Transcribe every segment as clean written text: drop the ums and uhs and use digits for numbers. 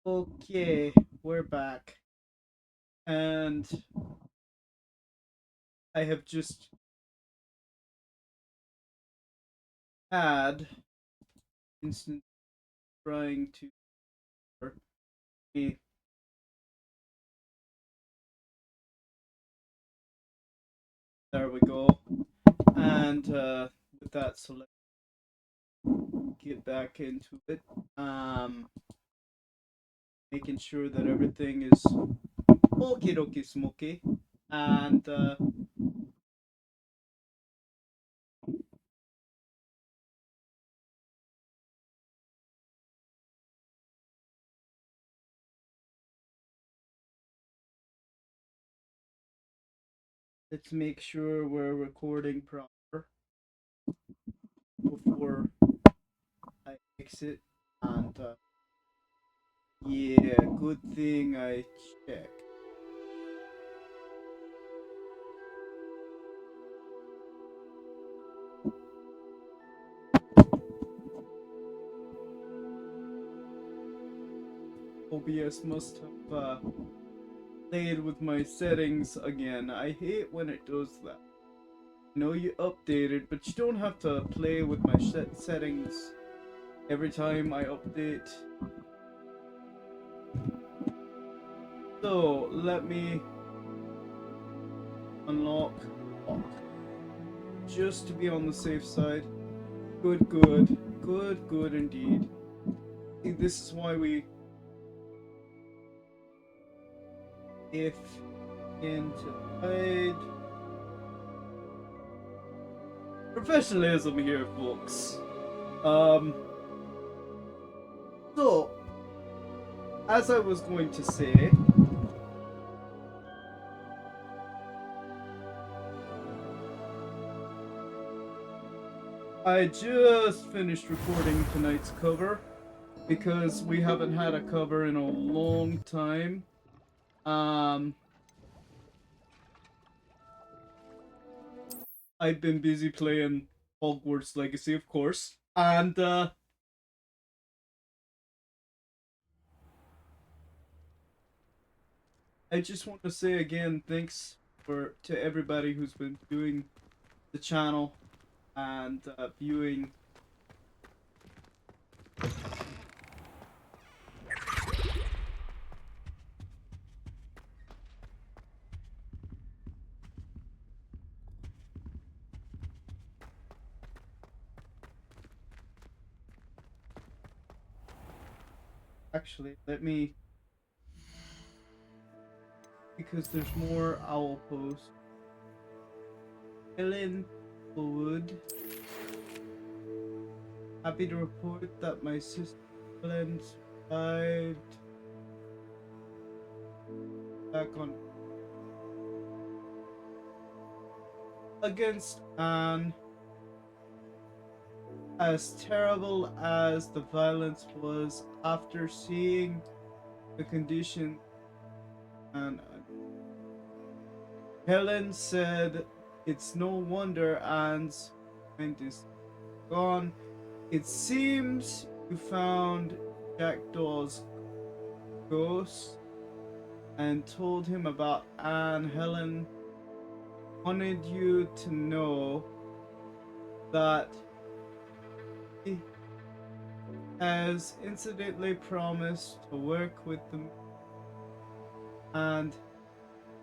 Okay, we're back. And I have just had instant trying to me. There we go. And with that, so let's get back into it. Um, Making sure that everything is okie dokie smoky. And let's make sure we're recording proper before I fix it. And yeah, good thing I checked. OBS must have played with my settings again. I hate when it does that. I know you updated, but you don't have to play with my settings every time I update. So let me unlock lock just to be on the safe side. Good, good, good, good indeed. See, this is why we if into hide. Professionalism here, folks. Um, so as I was going to say, I just finished recording tonight's cover because we haven't had a cover in a long time. Um, I've been busy playing Hogwarts Legacy, of course, and I just want to say again, thanks for to everybody who's been doing the channel and viewing. Actually, let me because there's more owl posts. Helen Wood. Happy to report that my sister Helen survived back on against Anne. As terrible as the violence was, after seeing the condition, and Helen said it's no wonder Anne's mind is gone. It seems you found Jackdaw's ghost and told him about Anne. Helen wanted you to know that he has incidentally promised to work with them and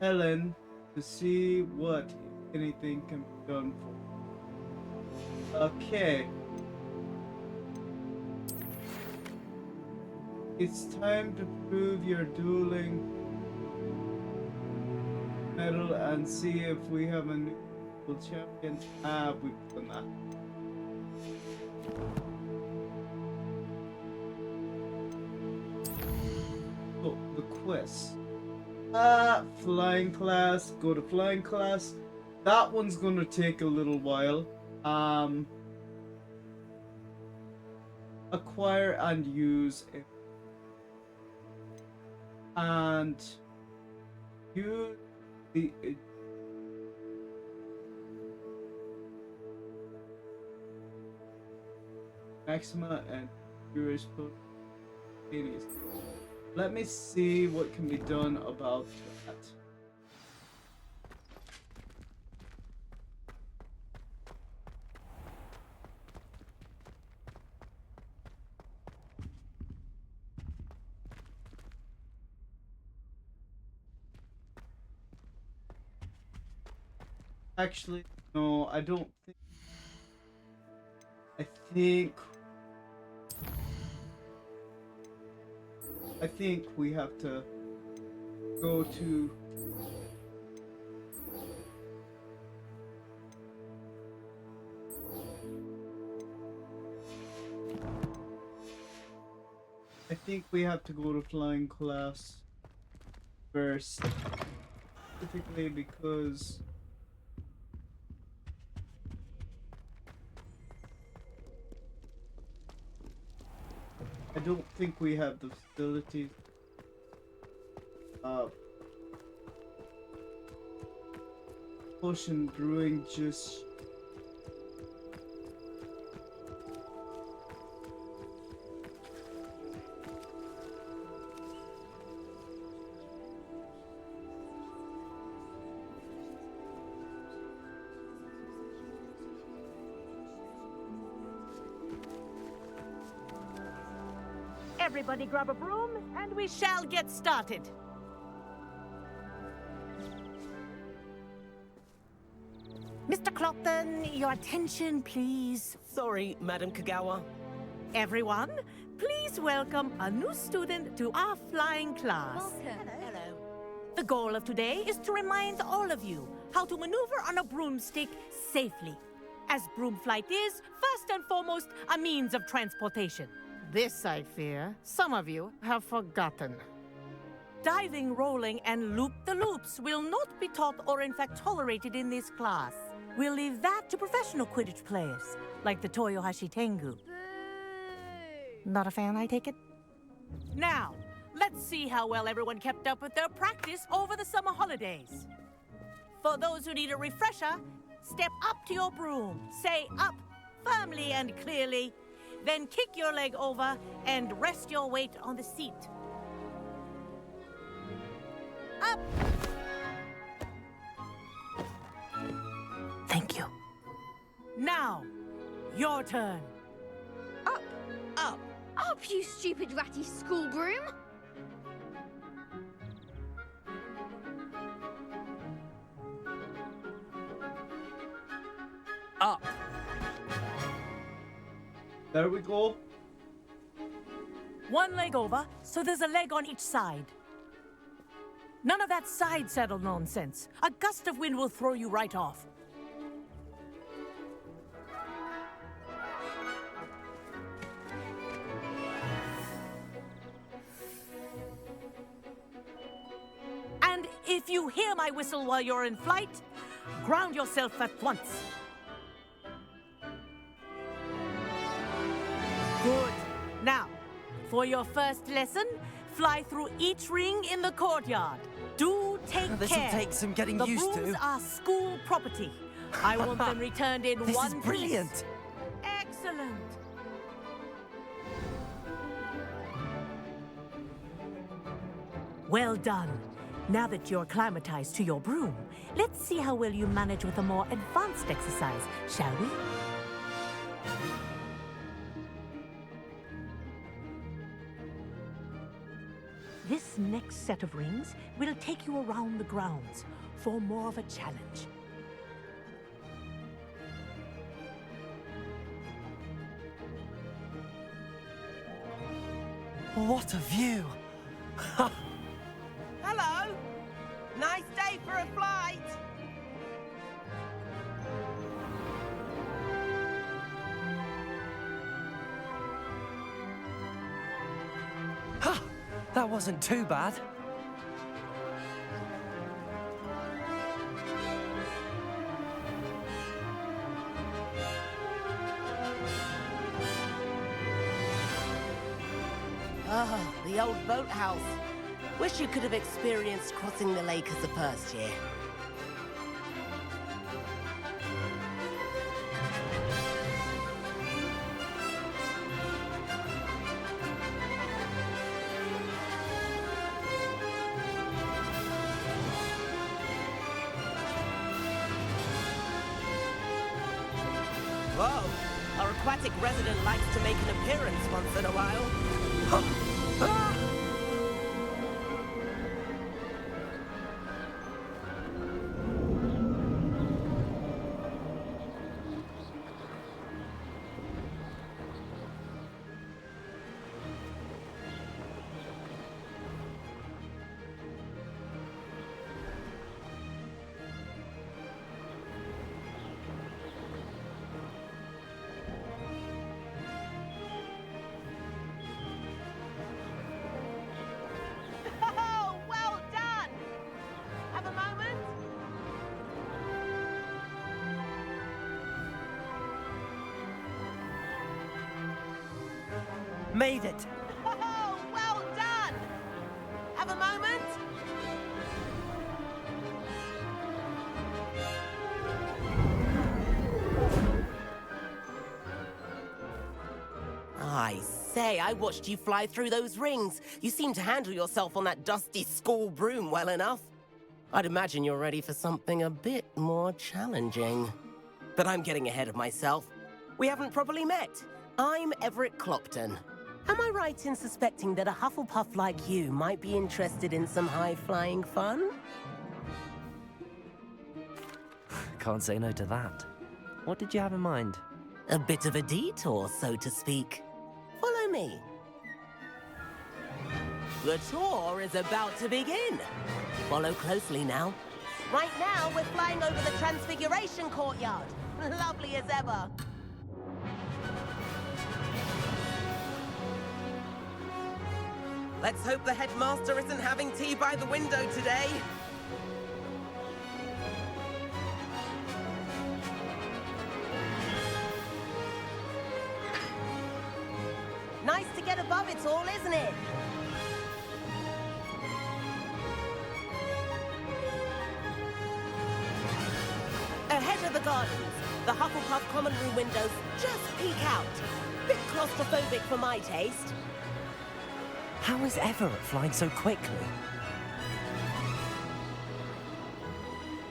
Helen to see what, if anything, can be done for. Okay. It's time to prove your dueling medal and see if we have a new champion. We've done that. So, the quest. Flying class. Go to flying class. That one's gonna take a little while. Acquire and use it. And use the Maxima and Jurisprudence. Let me see what can be done about that. Actually, no, I don't think. I think. I think we have to go to. I think we have to go to flying class first, specifically because I don't think we have the facilities. Potion brewing just. Everybody grab a broom, and we shall get started. Mr. Clopton, your attention, please. Sorry, Madam Kagawa. Everyone, please welcome a new student to our flying class. Welcome. Hello. The goal of today is to remind all of you how to maneuver on a broomstick safely, as broom flight is, first and foremost, a means of transportation. This, I fear, some of you have forgotten. Diving, rolling, and loop-the-loops will not be taught or in fact tolerated in this class. We'll leave that to professional Quidditch players, like the Toyohashi Tengu. Not a fan, I take it? Now, let's see how well everyone kept up with their practice over the summer holidays. For those who need a refresher, step up to your broom, say up firmly and clearly, then kick your leg over and rest your weight on the seat. Up! Thank you. Now, your turn. Up, Up. up, you stupid ratty school broom! Up. There we go. One leg over, so there's a leg on each side. None of that side saddle nonsense. A gust of wind will throw you right off. And if you hear my whistle while you're in flight, ground yourself at once. Good. Now, for your first lesson, fly through each ring in the courtyard. Do take care. This'll take some getting the used brooms to. are school property. I want them returned in This one is piece. brilliant. Excellent. Well done. Now that you're acclimatized to your broom, let's see how well you manage with a more advanced exercise, shall we? This next set of rings will take you around the grounds for more of a challenge. What a view. Hello. Nice day for a flight. Ha! That wasn't too bad. Oh, the old boathouse. Wish you could have experienced crossing the lake as a first year. aquatic resident likes to make an appearance once in a while. Oh, well done! Have a moment? Made it. Oh, well done! Have a moment? I say, I watched you fly through those rings. You seem to handle yourself on that dusty school broom well enough. I'd imagine you're ready for something a bit more challenging. But I'm getting ahead of myself. We haven't properly met. I'm Everett Clopton. Am I right in suspecting that a Hufflepuff like you might be interested in some high-flying fun? Can't say no to that. What did you have in mind? A bit of a detour, so to speak. Follow me. The tour is about to begin. Follow closely now. Right now, we're flying over the Transfiguration Courtyard. Lovely as ever. Let's hope the headmaster isn't having tea by the window today. Nice to get above it all, isn't it? Ahead of the gardens, the Hufflepuff common room windows just peek out. Bit claustrophobic for my taste. How is Everett flying so quickly?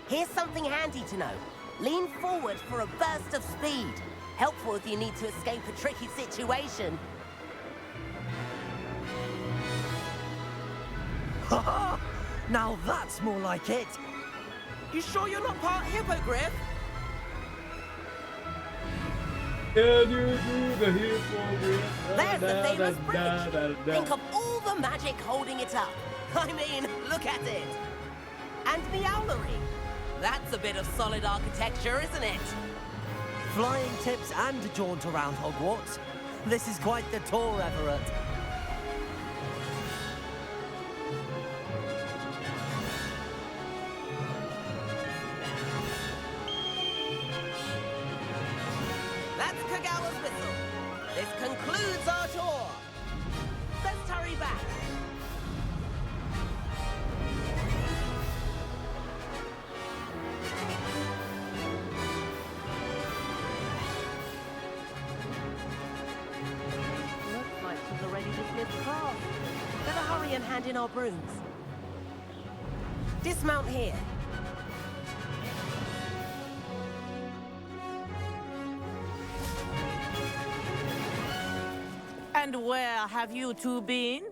Here's something handy to know. Lean forward for a burst of speed. Helpful if you need to escape a tricky situation. Now that's more like it. You sure you're not part hippogriff? Can you do the hippogriff? There's the famous bridge. Think of all the magic holding it up. I mean, look at it. And the owlery. That's a bit of solid architecture, isn't it? Flying tips and a jaunt around Hogwarts. This is quite the tour, Everett. That's Kagawa's whistle. This concludes our tour. Let's hurry back. Looks like she's already dismissed class. Better hurry and hand in our brooms. Dismount here. And where have you two been?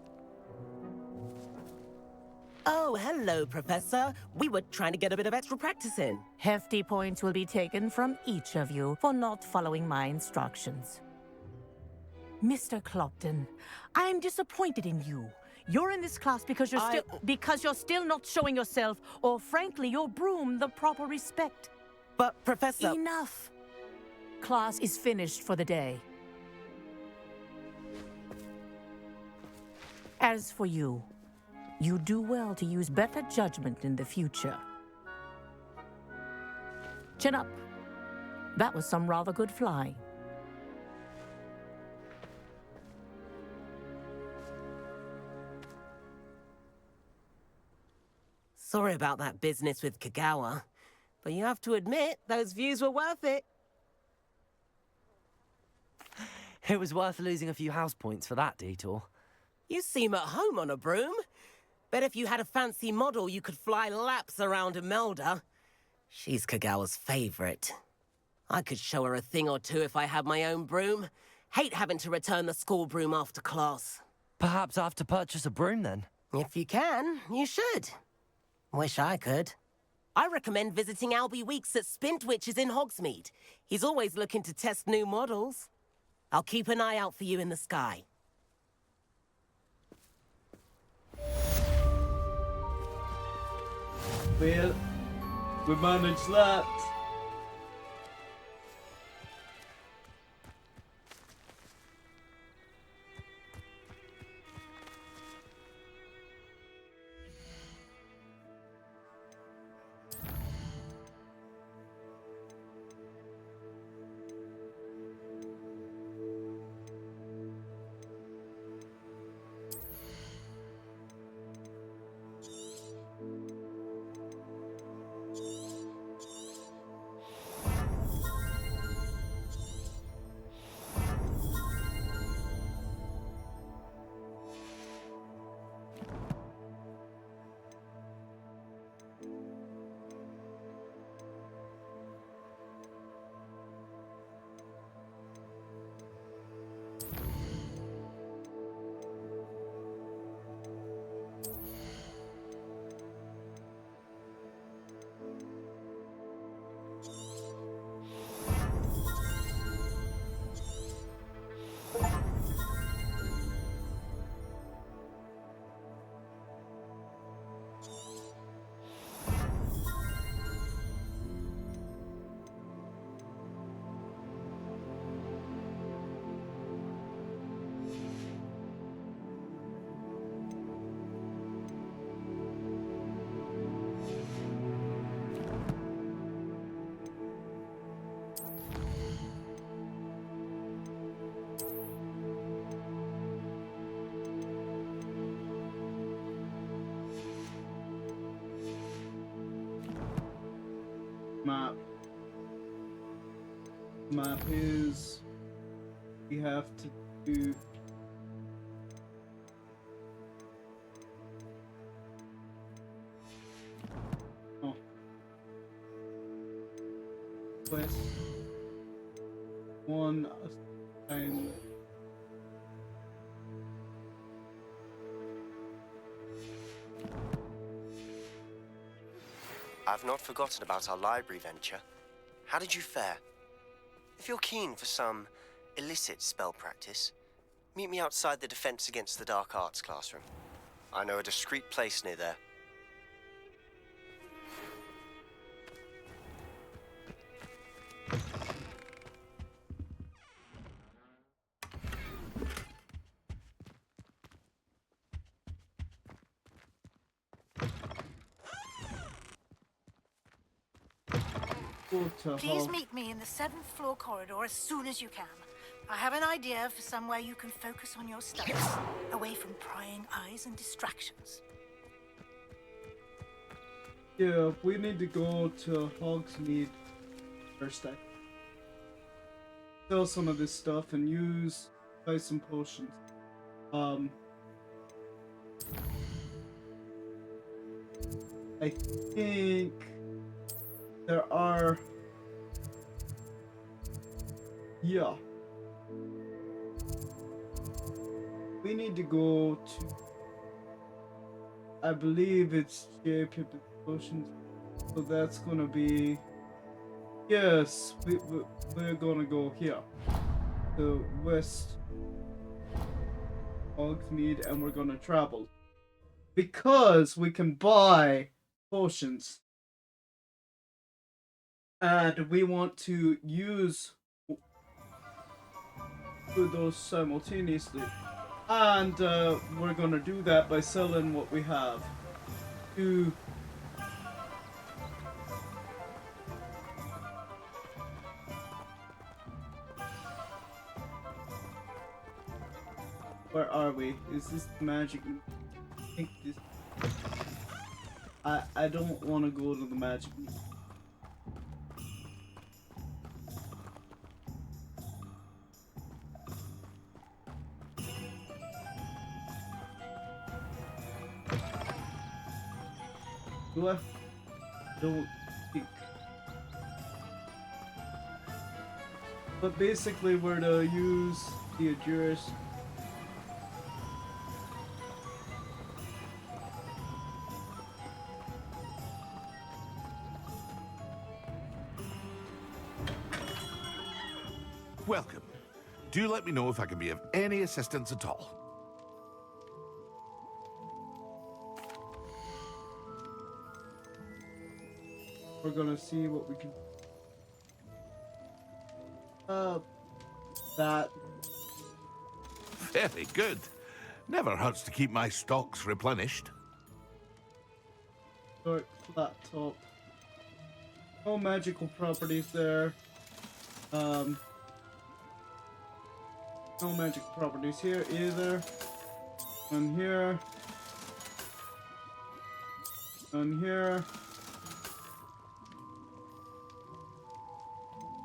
Oh, hello, Professor. We were trying to get a bit of extra practice in. Hefty points will be taken from each of you for not following my instructions. Mr. Clopton, I'm disappointed in you. You're in this class because you're still not showing yourself, or frankly, your broom the proper respect. But, Professor... Enough. Class is finished for the day. As for you, you do well to use better judgment in the future. Chin up. That was some rather good flying. Sorry about that business with Kagawa, but you have to admit, those views were worth it. It was worth losing a few house points for that detour. You seem at home on a broom. Bet if you had a fancy model, you could fly laps around Imelda. She's Kagawa's favorite. I could show her a thing or two if I had my own broom. Hate having to return the school broom after class. Perhaps I have to purchase a broom then. If you can, you should. Wish I could. I recommend visiting Albie Weeks at Spintwitches in Hogsmeade. He's always looking to test new models. I'll keep an eye out for you in the sky. Well, we managed that. Map is we have to do quest one assignment. I've not forgotten about our library venture. How did you fare? If you're keen for some illicit spell practice, meet me outside the Defense Against the Dark Arts classroom. I know a discreet place near there. Please meet me in the 7th floor corridor as soon as you can. I have an idea for somewhere you can focus on your studies, away from prying eyes and distractions. Yeah, we need to go to Hogsmeade first. I sell some of this stuff and buy some potions. I think there are. Yeah. We need to go to. I believe it's J. Pippin Potions. So that's gonna be. Yes, we're gonna go here. The West Hogsmeade, and we're gonna travel. Because we can buy potions. And we want to use those simultaneously. And we're gonna do that by selling what we have to where are we? Is this magic? I think this. I don't want to go to the magic. Do I? Don't think. But basically, we're to use the Adjuris. Welcome. Do let me know if I can be of any assistance at all. We're gonna see what we can. That. Very good. Never hurts to keep my stocks replenished. Dark flat top. No magical properties there. No magic properties here either. None here. None here.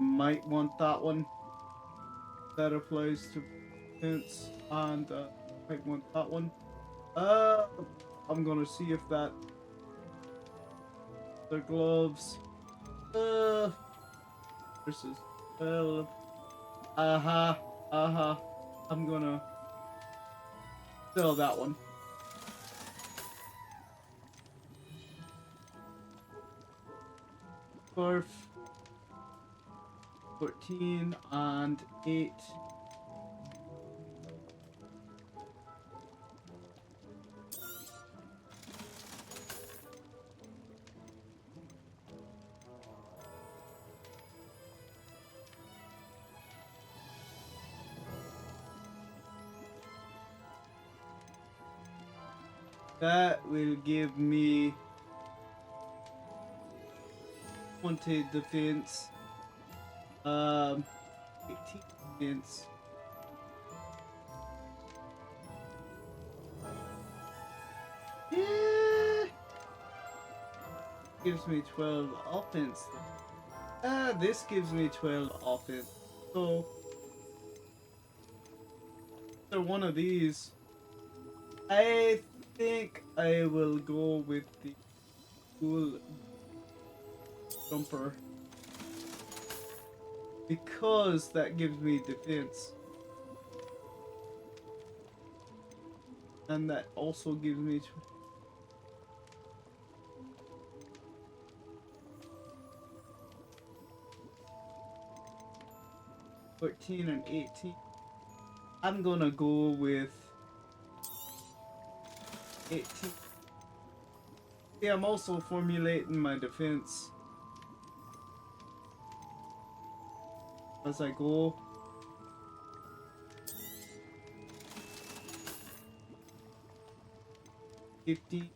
Might want that one. That applies to fence, and might want that one. I'm gonna see if that. The gloves. Versus 12. I'm gonna sell that one. Scarf. 14 and 8. That will give me 20 defense. 18 defense. Yeah. Gives me 12 offense. This gives me 12 offense. So, after one of these, I think I will go with the cool jumper. Because that gives me defense. And that also gives me 14 and 18. I'm gonna go with 18. Yeah, I'm also formulating my defense as I go. $50.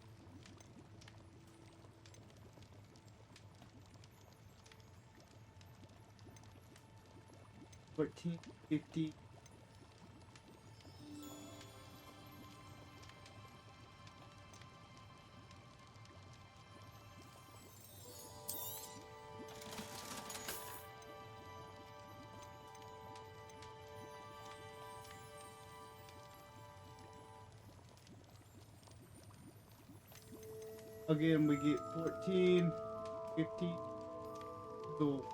14, 50. Again, we get 14, 50. So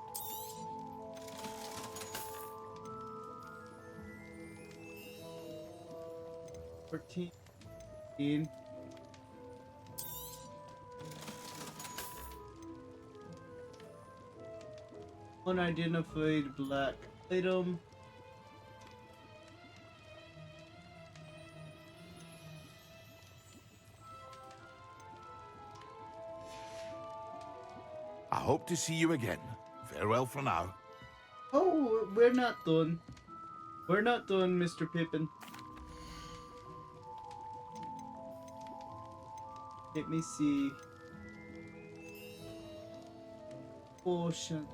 14, 15. Unidentified black item. I hope to see you again. Farewell for now. Oh, we're not done. We're not done, Mr. Pippin. Let me see. Potion.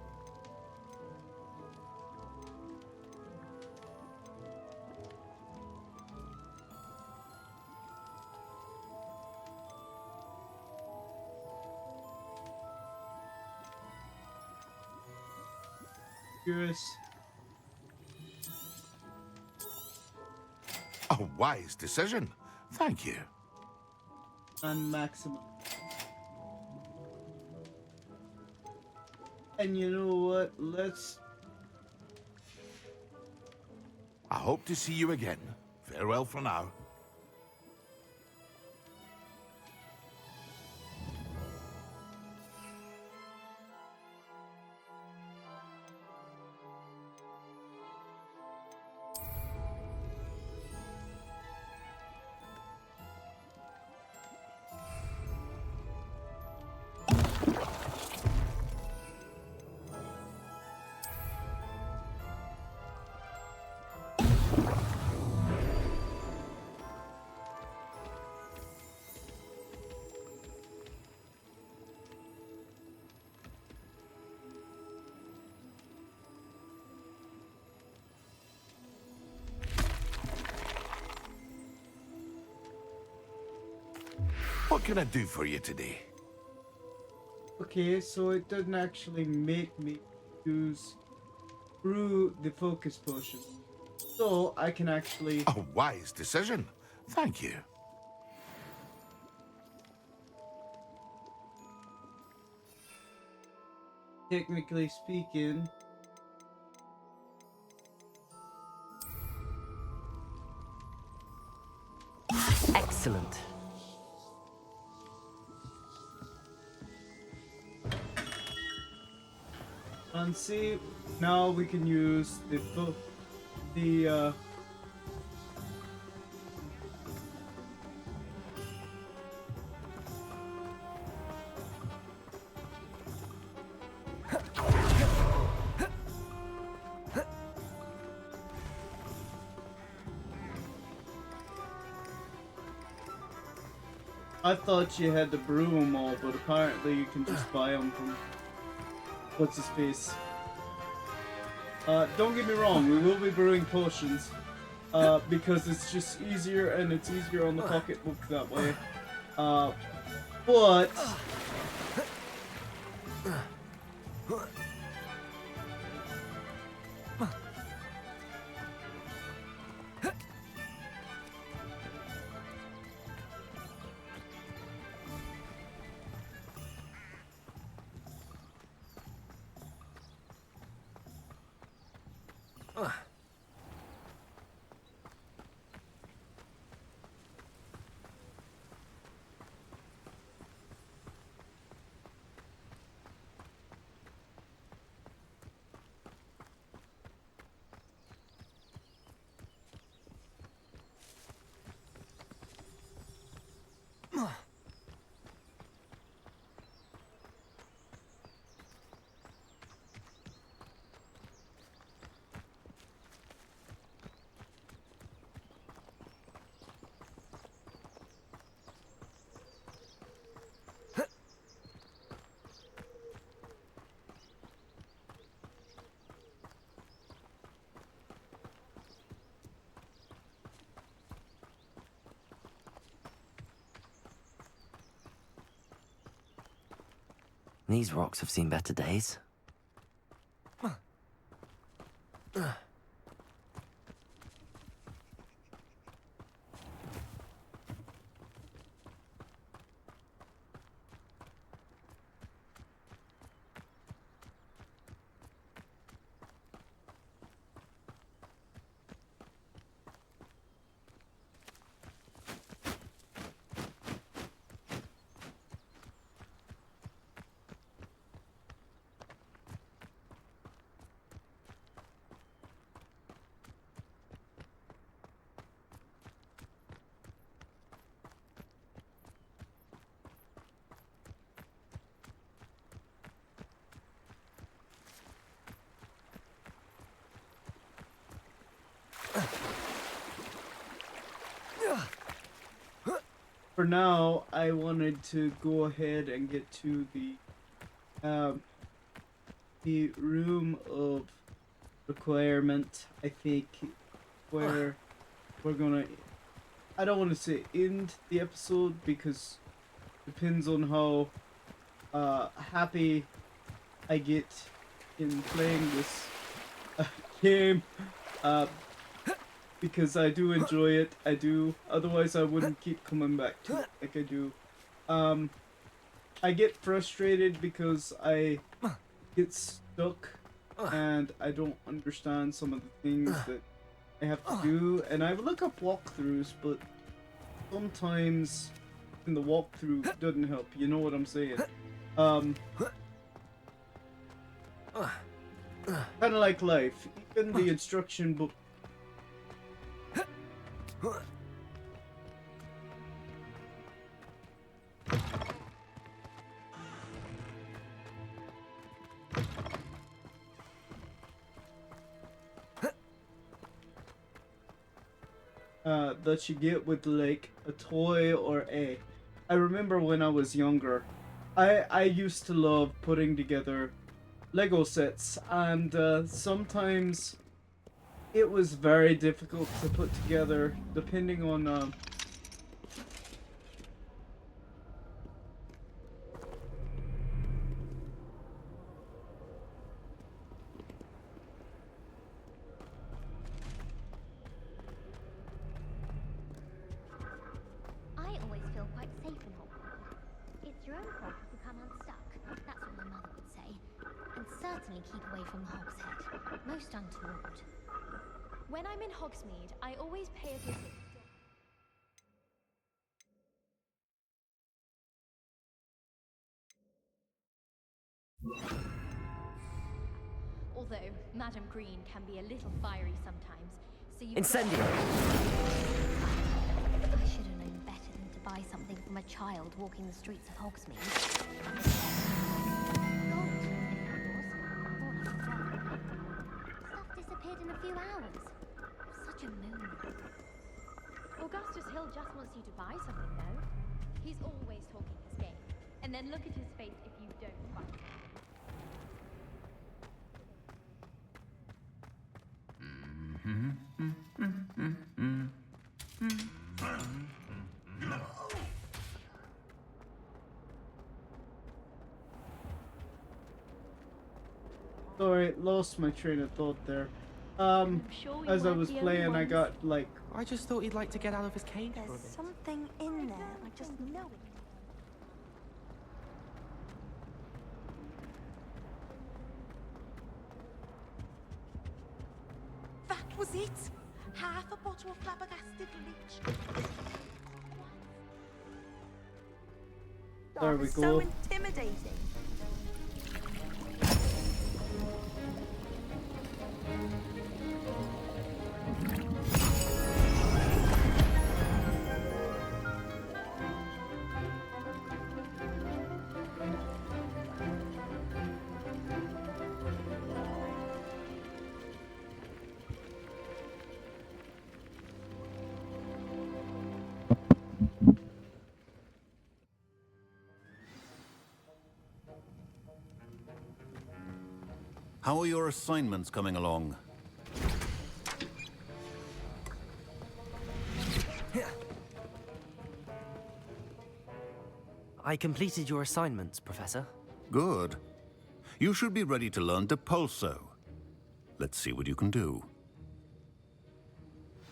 Curious. A wise decision. Thank you. And maximum. And you know what? Let's I hope to see you again. Farewell for now. What can I do for you today? Okay, so it doesn't actually make me use brew the focus potion. So I can actually... A wise decision. Thank you. Technically speaking... Excellent. And see, now we can use the I thought you had to brew them all, but apparently you can just buy them from what's his face. Don't get me wrong, we will be brewing potions, because it's just easier and it's easier on the pocketbook that way. But These rocks have seen better days. for now, I wanted to go ahead and get to the room of requirement, I think, where we're gonna... I don't want to say end the episode, because it depends on how happy I get in playing this game, because I do enjoy it. I do. Otherwise, I wouldn't keep coming back to it like I do. I get frustrated because I get stuck and I don't understand some of the things that I have to do, and I look up walkthroughs, but sometimes in the walkthrough doesn't help. You know what I'm saying? Kind of like life. Even the instruction book. That you get with like a toy or a. I remember when I was younger, I used to love putting together Lego sets, and sometimes it was very difficult to put together depending on I always feel quite safe in Hogwarts. It's your own fault if you come unstuck. That's what my mother would say. And certainly keep away from the Hog's Head. Most untoward. When I'm in Hogsmeade, I always pay a visit. Although Madam Green can be a little fiery sometimes, so you. Incendio! I should have known better than to buy something from a child walking the streets of Hogsmeade. Gold, if that was. Or a fur. Stuff disappeared in a few hours. Such a moon. Augustus Hill just wants you to buy something, though. He's always talking his game. And then look at his face if you don't buy it. Sorry, lost my train of thought there. Sure As I was playing, I got like. I just thought he'd like to get out of his cage for a There's bit. something in there. I just know it. That was it. Half a bottle of flabbergasted lich. There we So go. intimidating. How are your assignments coming along? I completed your assignments, Professor. Good. You should be ready to learn Depulso. Let's see what you can do.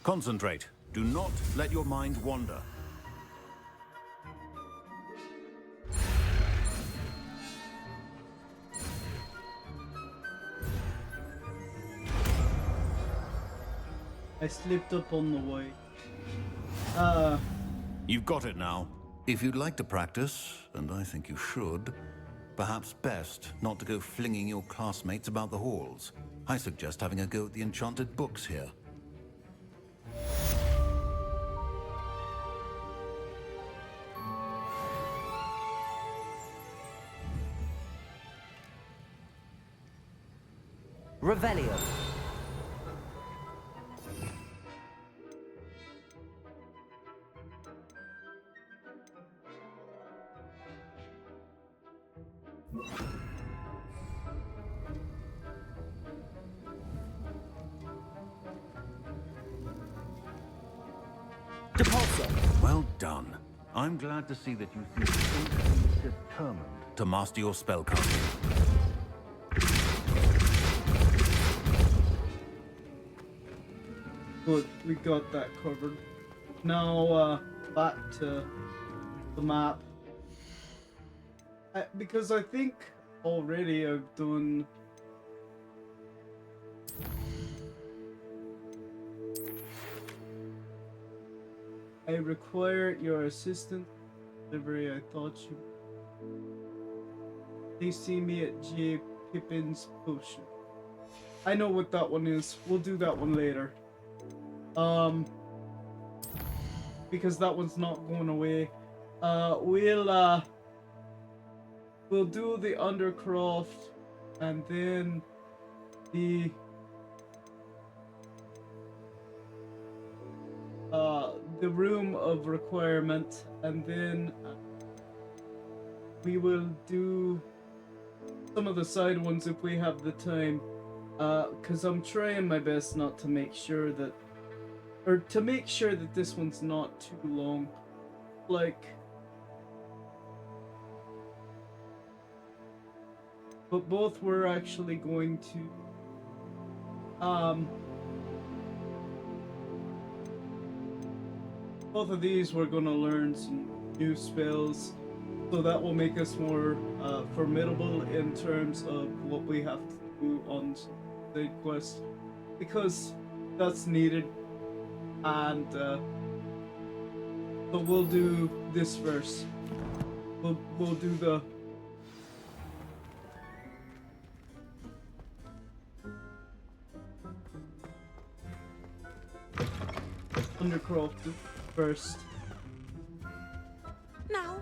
Concentrate. Do not let your mind wander. I slipped up on the way. You've got it now. If you'd like to practice, and I think you should, perhaps best not to go flinging your classmates about the halls. I suggest having a go at the enchanted books here. Revelio. Depulso. Well done. I'm glad to see that you seem so determined to master your spellcasting. But we got that covered. Now, back to the map. Because I think already I've done I require your assistance. Delivery. I thought you. They see me at J. Pippin's potion. I know what that one is. We'll do that one later. Because that one's not going away. We'll do the Undercroft and then the room of requirement, and then we will do some of the side ones if we have the time. Cause I'm trying my best not to make sure that, or to make sure that this one's not too long. Like, but both were actually going to, both of these we're gonna learn some new spells, so that will make us more formidable in terms of what we have to do on the quest, because that's needed. And so we'll do this first. We'll do the Undercroft first. Now.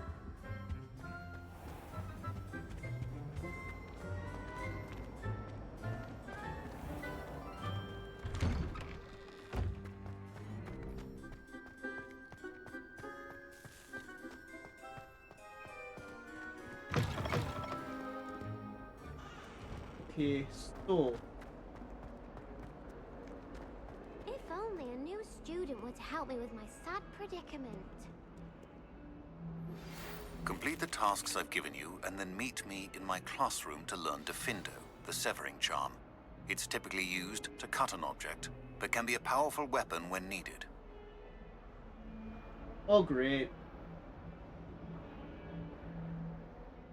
Okay, so If only a new student were to help me with my sad predicament. Complete the tasks I've given you, and then meet me in my classroom to learn Defindo, the severing charm. It's typically used to cut an object, but can be a powerful weapon when needed. oh great.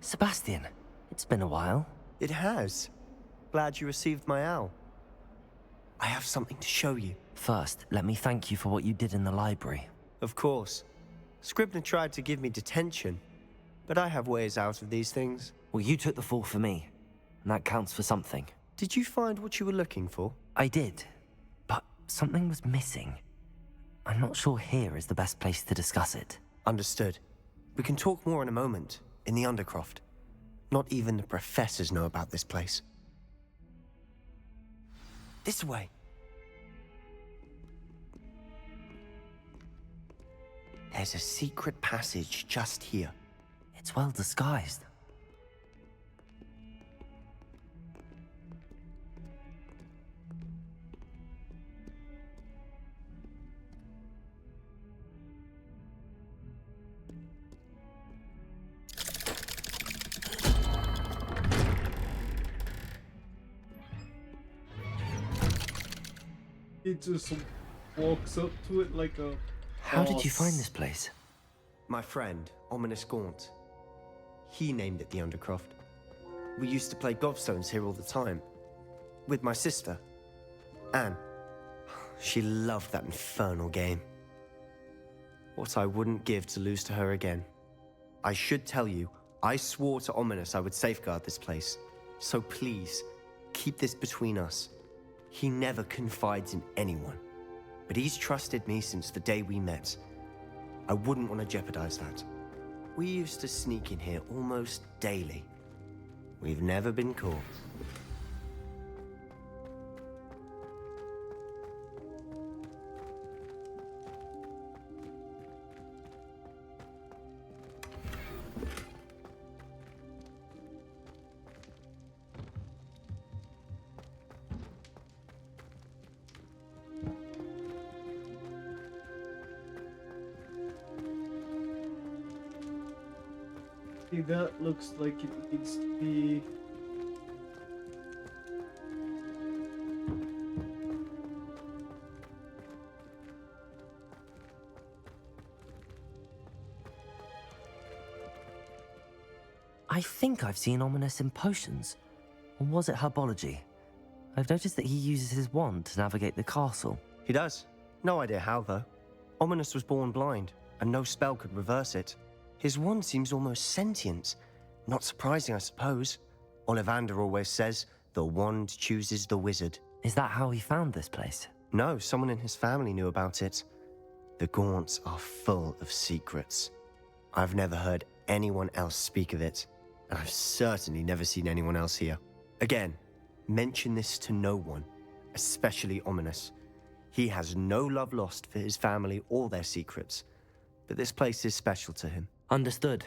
Sebastian, it's been a while. It has. Glad you received my owl. I have something to show you. First, let me thank you for what you did in the library. Of course. Scribner tried to give me detention, but I have ways out of these things. Well, you took the fall for me, and that counts for something. Did you find what you were looking for? I did, but something was missing. I'm not sure here is the best place to discuss it. Understood. We can talk more in a moment, in the Undercroft. Not even the professors know about this place. This way. There's a secret passage just here. It's well disguised. He just walks up to it like a How did you boss. find this place? My friend, Ominous Gaunt. He named it the Undercroft. We used to play gobstones here all the time. With my sister, Anne. She loved that infernal game. What I wouldn't give to lose to her again. I should tell you, I swore to Ominous I would safeguard this place. So please, keep this between us. He never confides in anyone. But he's trusted me since the day we met. I wouldn't want to jeopardize that. We used to sneak in here almost daily. We've never been caught. See, that looks like it needs to be. I think I've seen Ominous in potions. Or was it herbology? I've noticed that he uses his wand to navigate the castle. He does. No idea how, though. Ominous was born blind, and no spell could reverse it. His wand seems almost sentient. Not surprising, I suppose. Ollivander always says, the wand chooses the wizard. Is that how he found this place? No, someone in his family knew about it. The Gaunts are full of secrets. I've never heard anyone else speak of it, and I've certainly never seen anyone else here. Again, mention this to no one, especially Ominous. He has no love lost for his family or their secrets, but this place is special to him. Understood.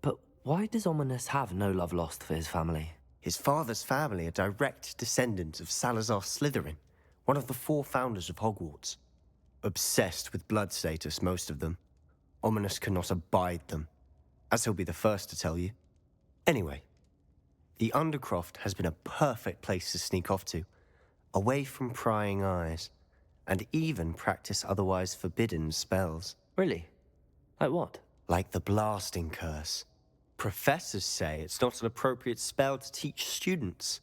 But why does Ominous have no love lost for his family? His father's family are direct descendants of Salazar Slytherin, one of the 4 founders of Hogwarts. Obsessed with blood status, most of them. Ominous cannot abide them, as he'll be the first to tell you. Anyway, the Undercroft has been a perfect place to sneak off to, away from prying eyes, and even practice otherwise forbidden spells. Really? Like what? Like the blasting curse. Professors say it's not an appropriate spell to teach students.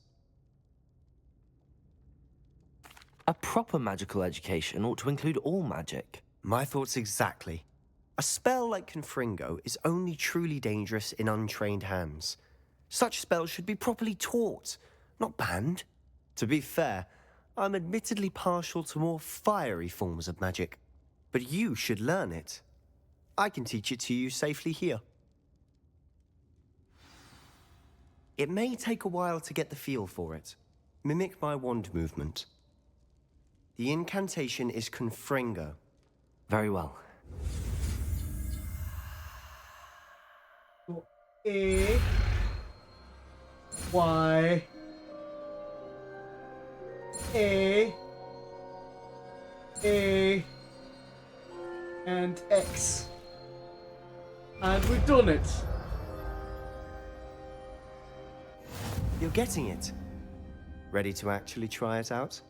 A proper magical education ought to include all magic. My thoughts exactly. A spell like Confringo is only truly dangerous in untrained hands. Such spells should be properly taught, not banned. To be fair, I'm admittedly partial to more fiery forms of magic, but you should learn it. I can teach it to you safely here. It may take a while to get the feel for it. Mimic my wand movement. The incantation is Confringo. Very well. So A, Y, A, and X. And we've done it. You're getting it. Ready to actually try it out?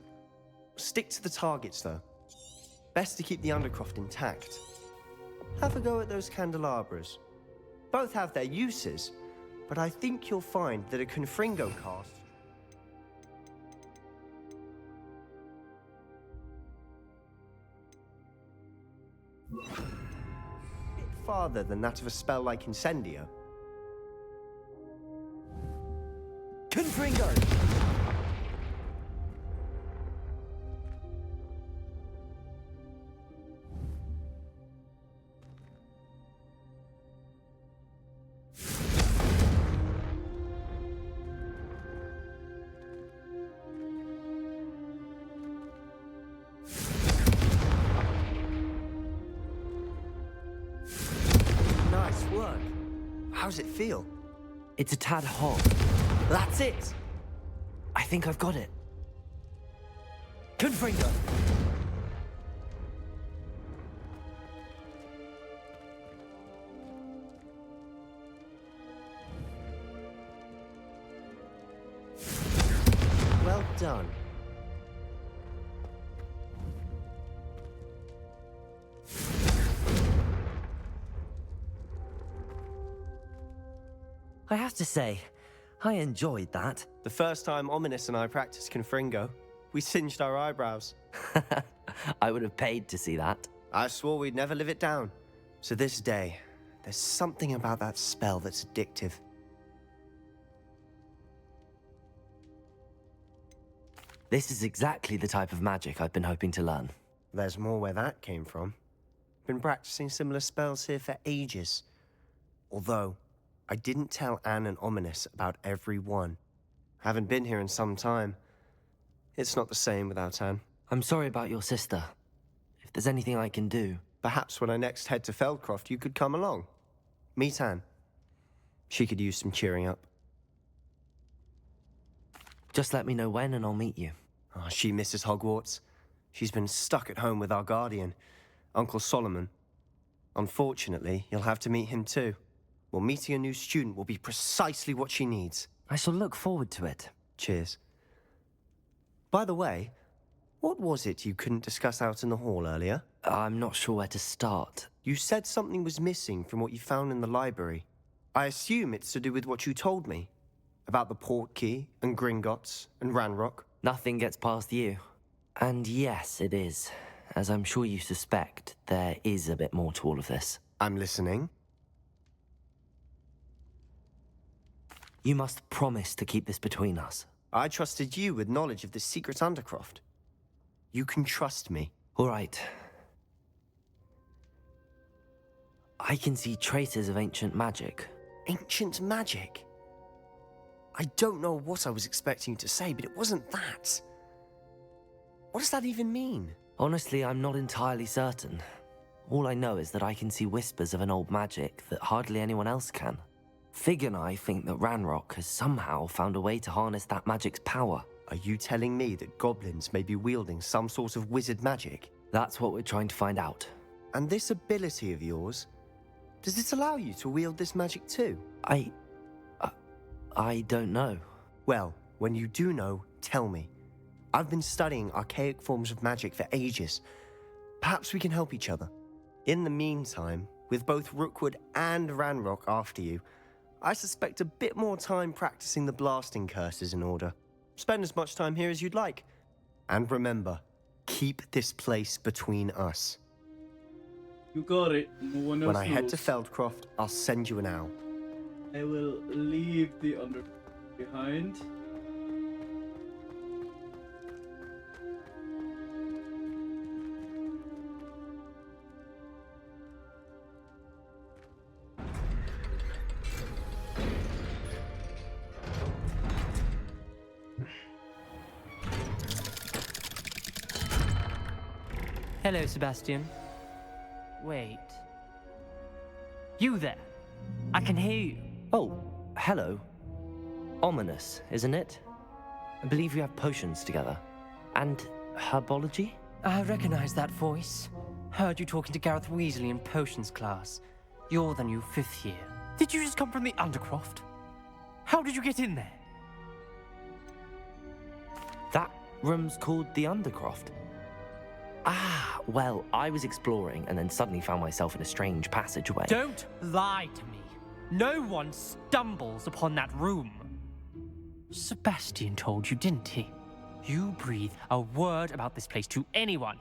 Stick to the targets, though. Best to keep the Undercroft intact. Have a go at those candelabras. Both have their uses, but I think you'll find that a Confringo cast... a bit farther than that of a spell like Incendio. Confringo! Nice work. How's it feel? It's a tad hot. That's it! I think I've got it. Confringo! Well done. I have to say, I enjoyed that. The first time Ominous and I practiced Confringo, we singed our eyebrows. I would have paid to see that. I swore we'd never live it down. To this day, there's something about that spell that's addictive. This is exactly the type of magic I've been hoping to learn. There's more where that came from. Been practicing similar spells here for ages. Although, I didn't tell Anne and Ominous about every one. Haven't been here in some time. It's not the same without Anne. I'm sorry about your sister. If there's anything I can do... Perhaps when I next head to Feldcroft, you could come along. Meet Anne. She could use some cheering up. Just let me know when and I'll meet you. Oh, she misses Hogwarts. She's been stuck at home with our guardian, Uncle Solomon. Unfortunately, you'll have to meet him too. Well, meeting a new student will be precisely what she needs. I shall look forward to it. Cheers. By the way, what was it you couldn't discuss out in the hall earlier? I'm not sure where to start. You said something was missing from what you found in the library. I assume it's to do with what you told me. About the Portkey, and Gringotts, and Ranrock. Nothing gets past you. And yes, it is. as I'm sure you suspect, there is a bit more to all of this. I'm listening. You must promise to keep this between us. I trusted you with knowledge of the secret Undercroft. You can trust me. All right. I can see traces of ancient magic. Ancient magic? I don't know what I was expecting you to say, but it wasn't that. What does that even mean? Honestly, I'm not entirely certain. All I know is that I can see whispers of an old magic that hardly anyone else can. Fig and I think that Ranrock has somehow found a way to harness that magic's power. Are you telling me that goblins may be wielding some sort of wizard magic? That's what we're trying to find out. And this ability of yours, does it allow you to wield this magic too? I don't know. Well, when you do know, tell me. I've been studying archaic forms of magic for ages. Perhaps we can help each other. In the meantime, with both Rookwood and Ranrock after you, I suspect a bit more time practicing the blasting curse is in order. Spend as much time here as you'd like. And remember, keep this place between us. You got it. No one else When I head knows. to Feldcroft, I'll send you an owl. I will leave the Undercroft behind. Hello, Sebastian. Wait. You there? I can hear you. Oh, hello. Ominous, isn't it? I believe you have potions together. And herbology? I recognize that voice. Heard you talking to Gareth Weasley in potions class. You're the new 5th year. Did you just come from the Undercroft? How did you get in there? That room's called the Undercroft. Ah, well, I was exploring and then suddenly found myself in a strange passageway. Don't lie to me. No one stumbles upon that room. Sebastian told you, didn't he? You breathe a word about this place to anyone,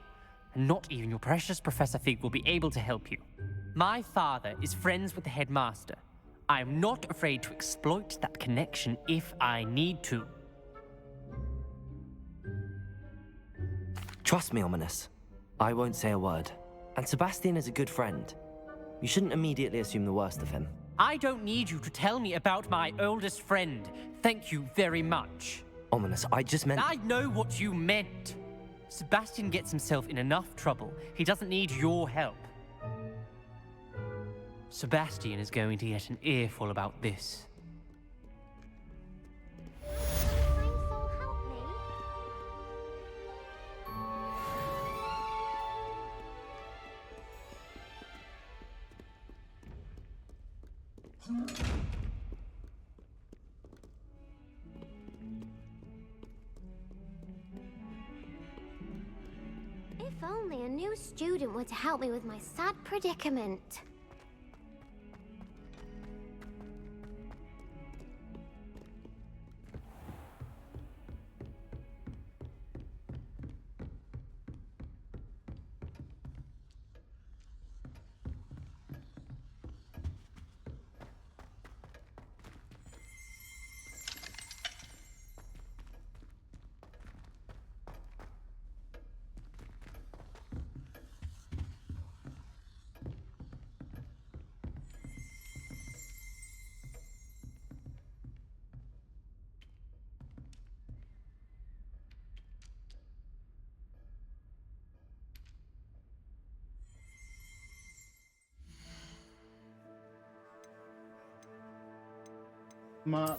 and not even your precious Professor Fig will be able to help you. My father is friends with the headmaster. I am not afraid to exploit that connection if I need to. Trust me, Ominous. I won't say a word. And Sebastian is a good friend. You shouldn't immediately assume the worst of him. I don't need you to tell me about my oldest friend. Thank you very much. Ominous, I just meant... I know what you meant. Sebastian gets himself in enough trouble. He doesn't need your help. Sebastian is going to get an earful about this. If only a new student were to help me with my sad predicament. Ma.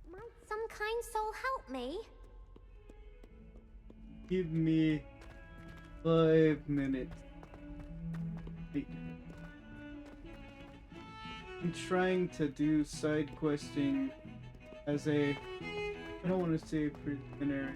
Might some kind soul help me? Give me 5 minutes. Wait. I'm trying to do side questing as a, I don't want to say preliminary.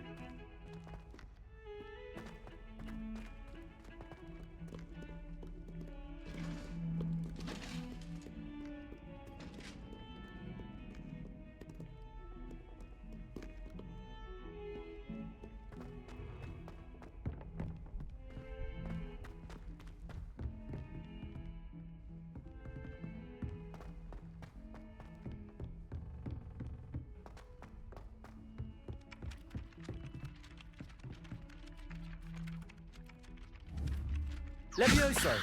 Levioso!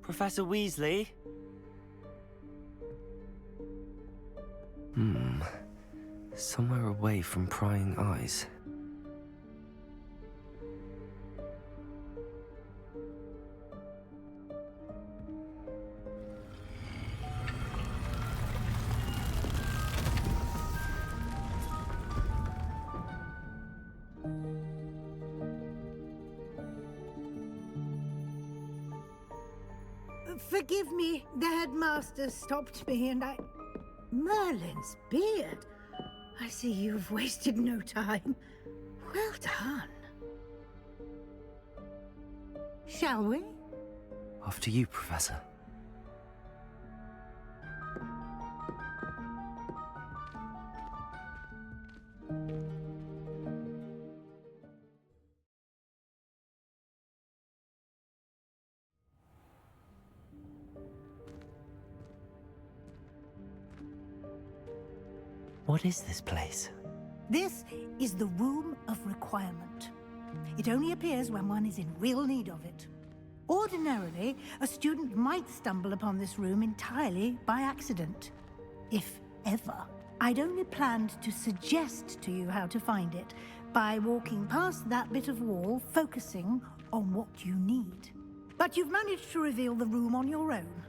Professor Weasley? Somewhere away from prying eyes. Forgive me, the headmaster stopped me and I... Merlin's beard. I see you've wasted no time. Well done. Shall we? After you, Professor. What is this place? This is the Room of Requirement. It only appears when one is in real need of it. Ordinarily, a student might stumble upon this room entirely by accident. If ever. I'd only planned to suggest to you how to find it by walking past that bit of wall, focusing on what you need. But you've managed to reveal the room on your own.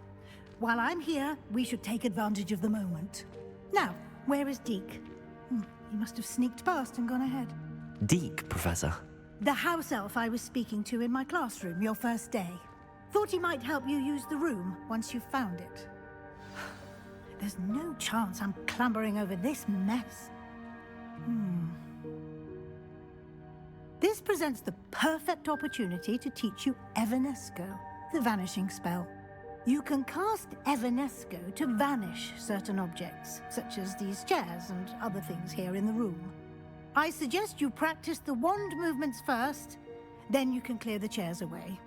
While I'm here, we should take advantage of the moment. Now, where is Deke? He must have sneaked past and gone ahead. Deke, Professor. The house elf I was speaking to in my classroom your first day. Thought he might help you use the room once you've found it. There's no chance I'm clambering over this mess. This presents the perfect opportunity to teach you Evanesco, the vanishing spell. You can cast Evanesco to vanish certain objects, such as these chairs and other things here in the room. I suggest you practice the wand movements first, then you can clear the chairs away.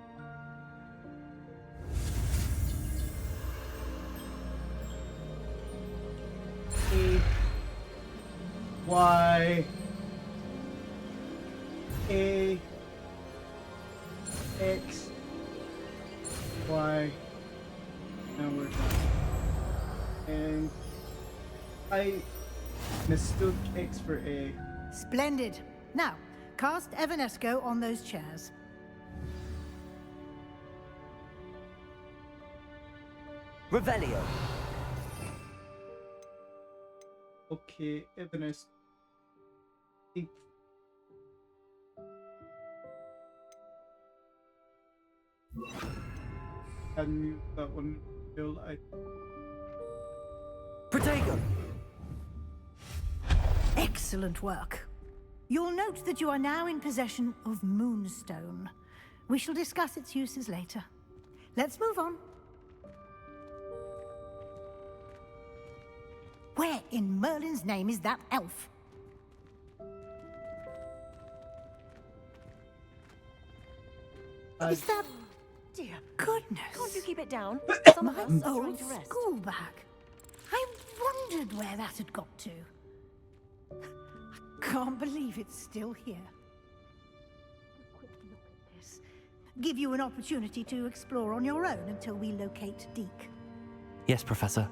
A, Y, A, X, Y. Now we're done. And I mistook X for A. Splendid. Now, cast Evanesco on those chairs. Revelio. Okay, Evanesco. Hadn't used that one until I... Protego! Excellent work. You'll note that you are now in possession of Moonstone. We shall discuss its uses later. Let's move on. Where in Merlin's name is that elf? Is that... Dear goodness. Can't you keep it down? Some of My us are trying old to rest. school bag. I wondered where that had got to. I can't believe it's still here. A quick look at this. Give you an opportunity to explore on your own until we locate Deke. Yes, Professor.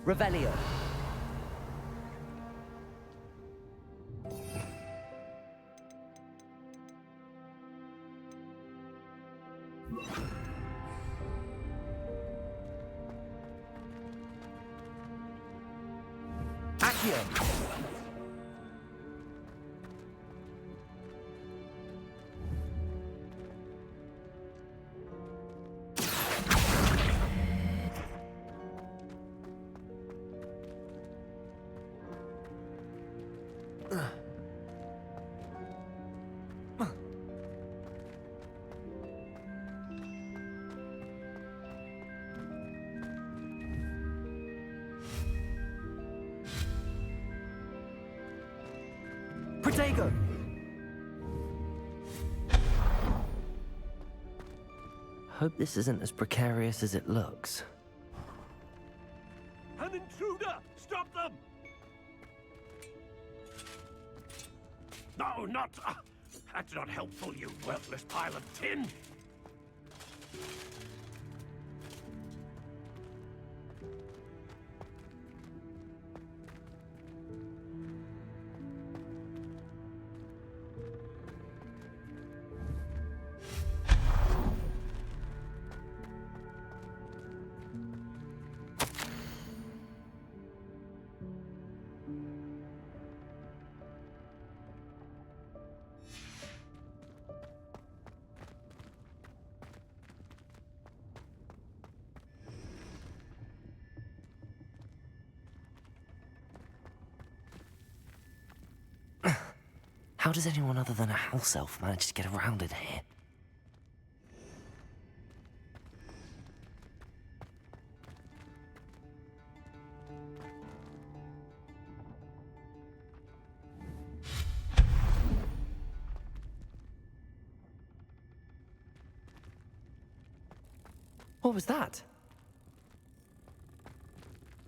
Revelio. Accio. Protego! Hope this isn't as precarious as it looks. An intruder! Stop them! No, not... that's not helpful, you worthless pile of tin! How does anyone other than a house elf manage to get around in here? What was that?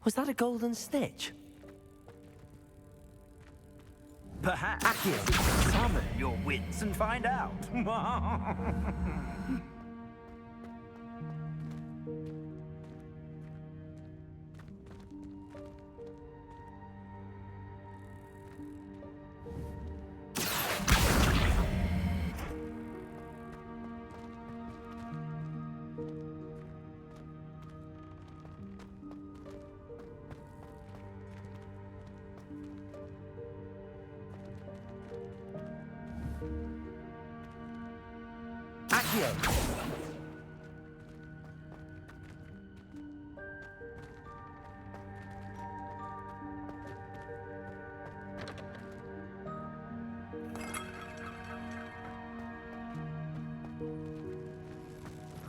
Was that a golden snitch? Perhaps summon your wits and find out.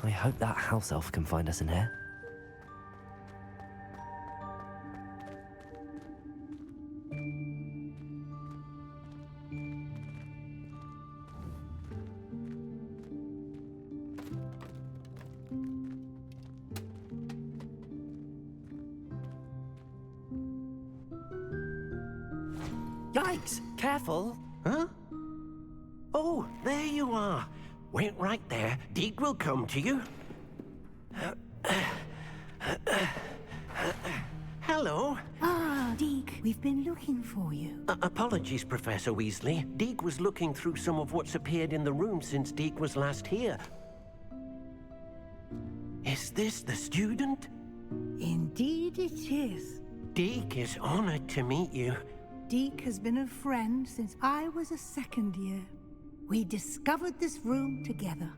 I hope that house elf can find us in here. Yikes! Careful! Huh? Oh, there you are. Wait right there. Deke will come to you. Hello. Ah, Deke, we've been looking for you. Apologies, Professor Weasley. Deke was looking through some of what's appeared in the room since Deke was last here. Is this the student? Indeed it is. Deke is honored to meet you. Deke has been a friend since I was a second year. We discovered this room together.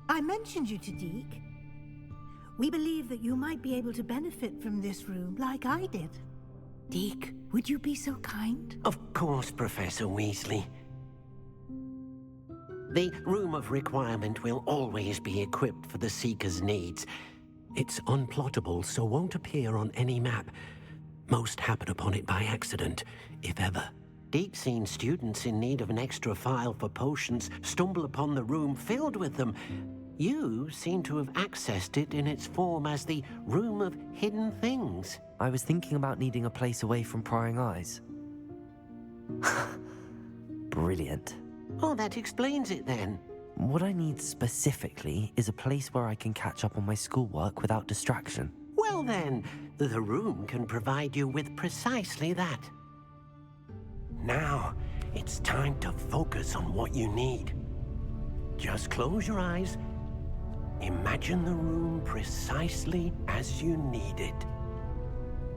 I mentioned you to Deke. We believe that you might be able to benefit from this room like I did. Deke, would you be so kind? Of course, Professor Weasley. The Room of Requirement will always be equipped for the Seeker's needs. It's unplottable, so won't appear on any map. Most happen upon it by accident, if ever. Deke's seen students in need of an extra file for potions stumble upon the room filled with them. You seem to have accessed it in its form as the Room of Hidden Things. I was thinking about needing a place away from prying eyes. Brilliant. Oh, that explains it then. What I need specifically is a place where I can catch up on my schoolwork without distraction. Well then, the room can provide you with precisely that. Now, it's time to focus on what you need. Just close your eyes. Imagine the room precisely as you need it.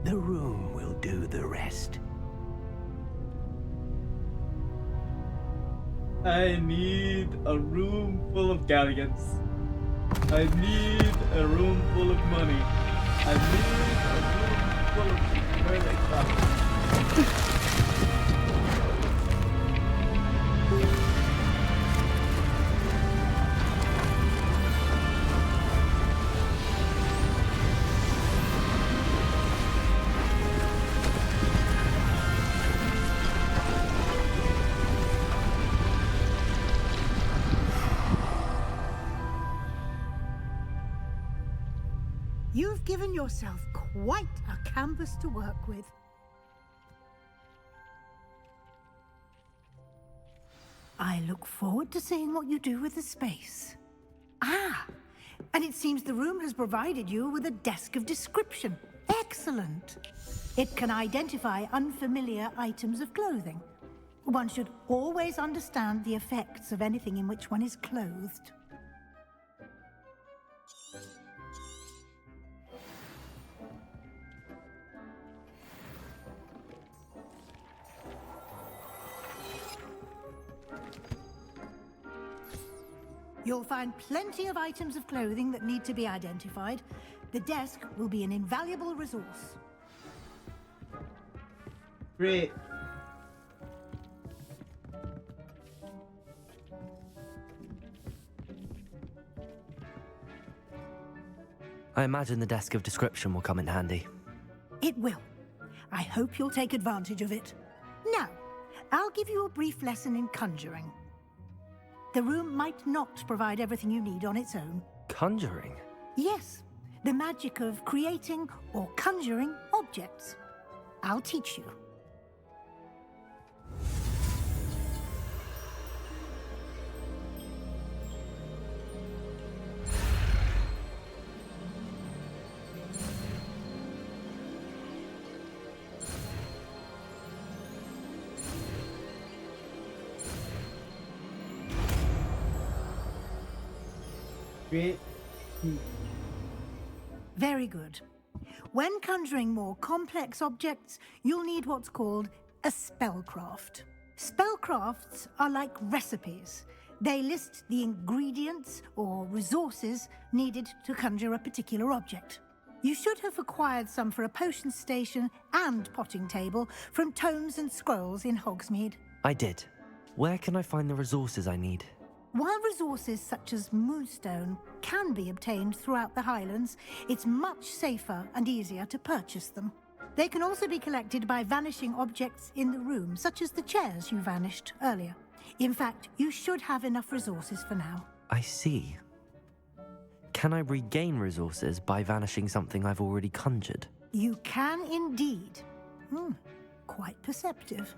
The room will do the rest. I need a room full of galleons. I need a room full of money. I need a room full of where they come. You've given yourself quite a canvas to work with. I look forward to seeing what you do with the space. Ah, and it seems the room has provided you with a desk of description. Excellent. It can identify unfamiliar items of clothing. One should always understand the effects of anything in which one is clothed. You'll find plenty of items of clothing that need to be identified. The desk will be an invaluable resource. Great. I imagine the desk of description will come in handy. It will. I hope you'll take advantage of it. Now, I'll give you a brief lesson in conjuring. The room might not provide everything you need on its own. Conjuring? Yes, the magic of creating or conjuring objects. I'll teach you. Great. Very good. When conjuring more complex objects, you'll need what's called a spellcraft. Spellcrafts are like recipes. They list the ingredients or resources needed to conjure a particular object. You should have acquired some for a potion station and potting table from tomes and scrolls in Hogsmeade. I did. Where can I find the resources I need? While resources such as moonstone can be obtained throughout the Highlands, it's much safer and easier to purchase them. They can also be collected by vanishing objects in the room, such as the chairs you vanished earlier. In fact, you should have enough resources for now. I see. Can I regain resources by vanishing something I've already conjured? You can indeed. Quite perceptive.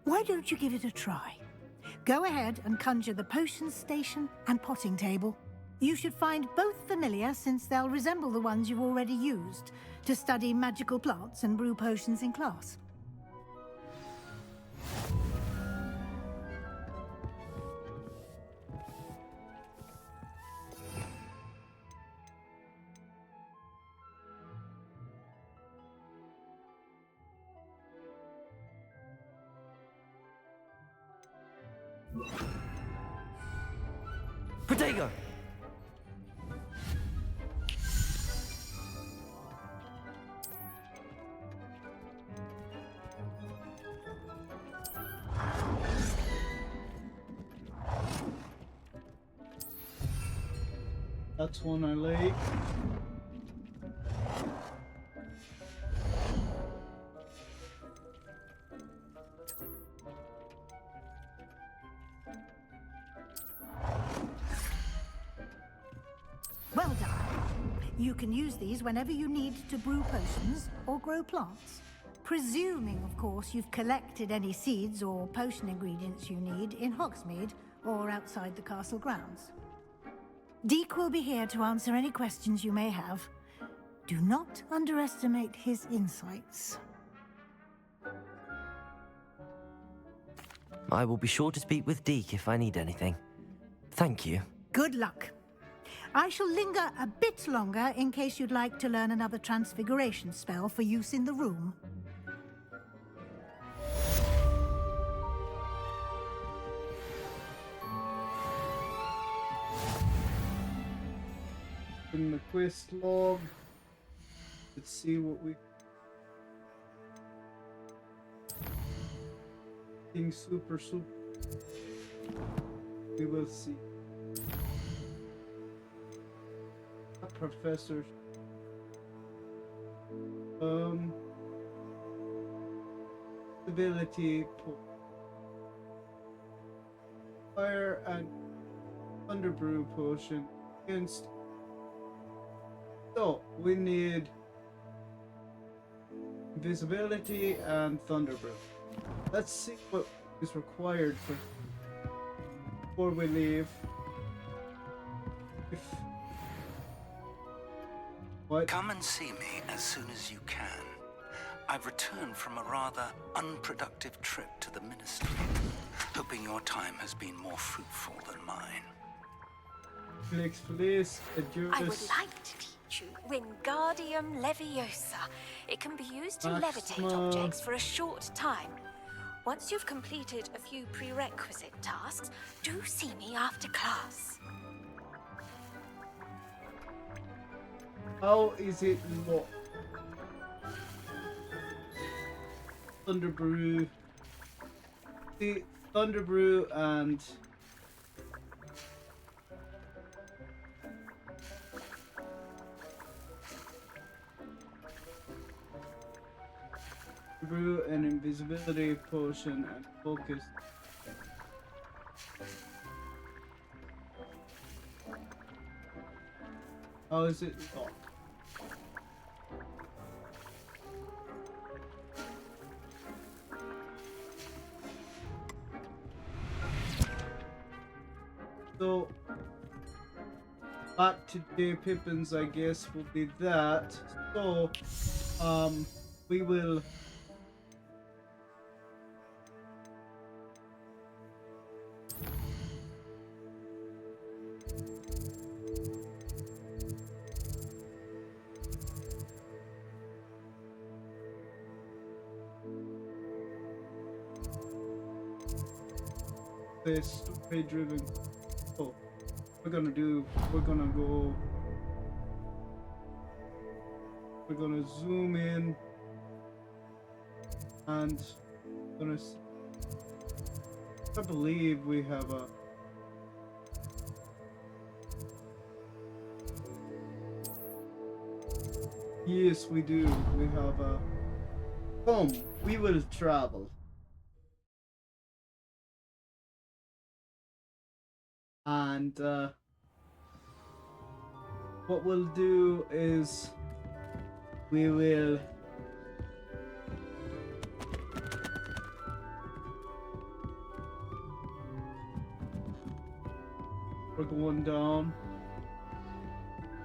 Why don't you give it a try? Go ahead and conjure the potion station and potting table. You should find both familiar, since they'll resemble the ones you've already used to study magical plants and brew potions in class. Protego! That's one I like. Well done. You can use these whenever you need to brew potions or grow plants. Presuming, of course, you've collected any seeds or potion ingredients you need in Hogsmeade or outside the castle grounds. Deke will be here to answer any questions you may have. Do not underestimate his insights. I will be sure to speak with Deke if I need anything. Thank you. Good luck. I shall linger a bit longer in case you'd like to learn another transfiguration spell for use in the room. In the quest log. Let's see what we... Super. We will see. Professor. Ability. Fire and Thunderbrew potion against. So we need invisibility and Thunderbrew. Let's see what is required before we leave. What? Come and see me as soon as you can. I've returned from a rather unproductive trip to the Ministry, hoping your time has been more fruitful than mine. I would like to teach you Wingardium Leviosa. It can be used to levitate objects for a short time. Once you've completed a few prerequisite tasks, do see me after class. How is it locked? Thunderbrew. The Thunderbrew and brew an invisibility potion and focus. How is it locked? So back to J. Pippins, I guess, will be that. So we will this story driven. Oh, we're gonna zoom in and I believe we have a yes, we do. We have a come. We will travel. And what we'll do is we will we're going down.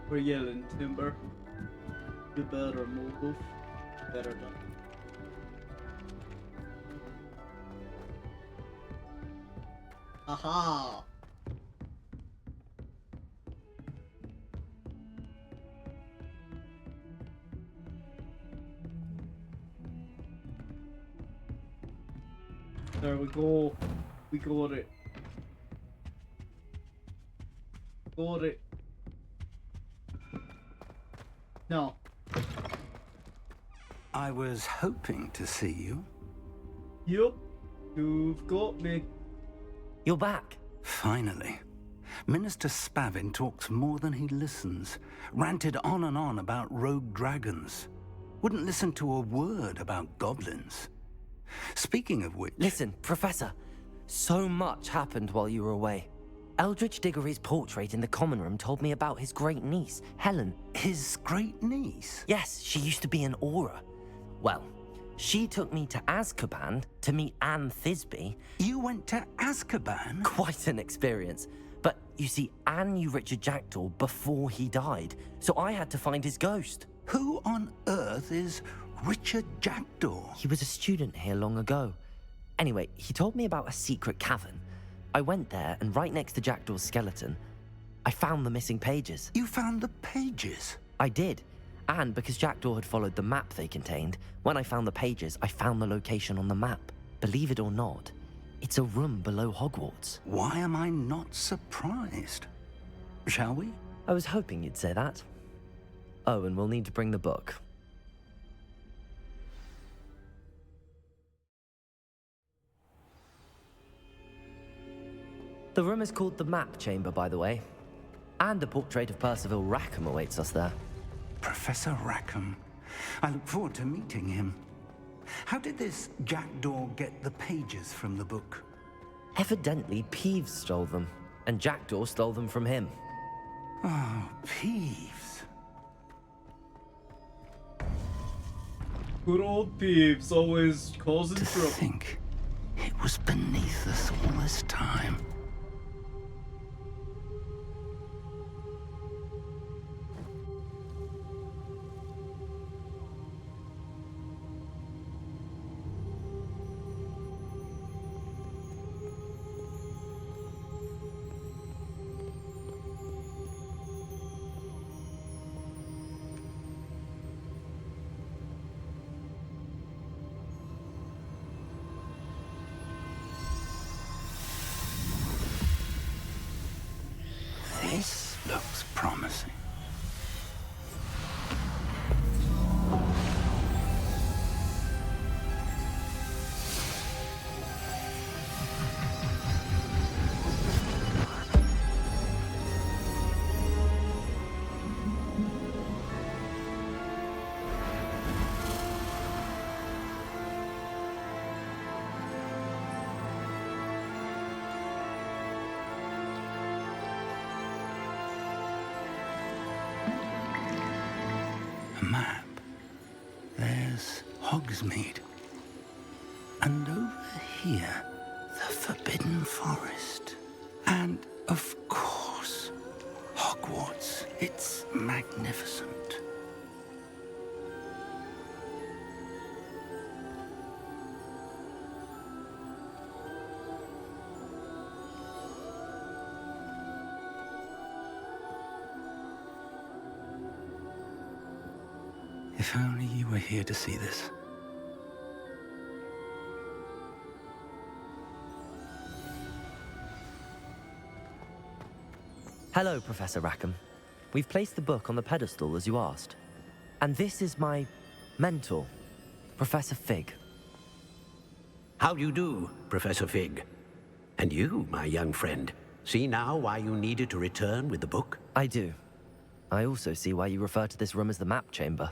We're yelling timber. You better move. Better done. Aha! There we go. We got it. Got it. No. I was hoping to see you. Yup. You've got me. You're back. Finally. Minister Spavin talks more than he listens, ranted on and on about rogue dragons. Wouldn't listen to a word about goblins. Speaking of which... Listen, Professor, so much happened while you were away. Eldridge Diggory's portrait in the common room told me about his great niece, Helen. His great niece? Yes, she used to be an Auror. Well, she took me to Azkaban to meet Anne Thisbe. You went to Azkaban? Quite an experience. But you see, Anne knew Richard Jackdaw before he died, so I had to find his ghost. Who on earth is Richard Jackdaw? He was a student here long ago. Anyway, he told me about a secret cavern. I went there, and right next to Jackdaw's skeleton, I found the missing pages. You found the pages? I did. And because Jackdaw had followed the map they contained, when I found the pages, I found the location on the map. Believe it or not, it's a room below Hogwarts. Why am I not surprised? Shall we? I was hoping you'd say that. Oh, and we'll need to bring the book. The room is called the Map Chamber, by the way. And a portrait of Percival Rackham awaits us there. Professor Rackham. I look forward to meeting him. How did this Jackdaw get the pages from the book? Evidently, Peeves stole them, and Jackdaw stole them from him. Oh, Peeves. Good old Peeves, always causing To trouble. think it was beneath us all this time. This looks promising. A map. There's Hogsmeade. And over here, the Forbidden Forest. And, of course, Hogwarts. It's magnificent. If only you were here to see this. Hello, Professor Rackham. We've placed the book on the pedestal as you asked. And this is my mentor, Professor Fig. How do you do, Professor Fig? And you, my young friend, see now why you needed to return with the book? I do. I also see why you refer to this room as the Map Chamber.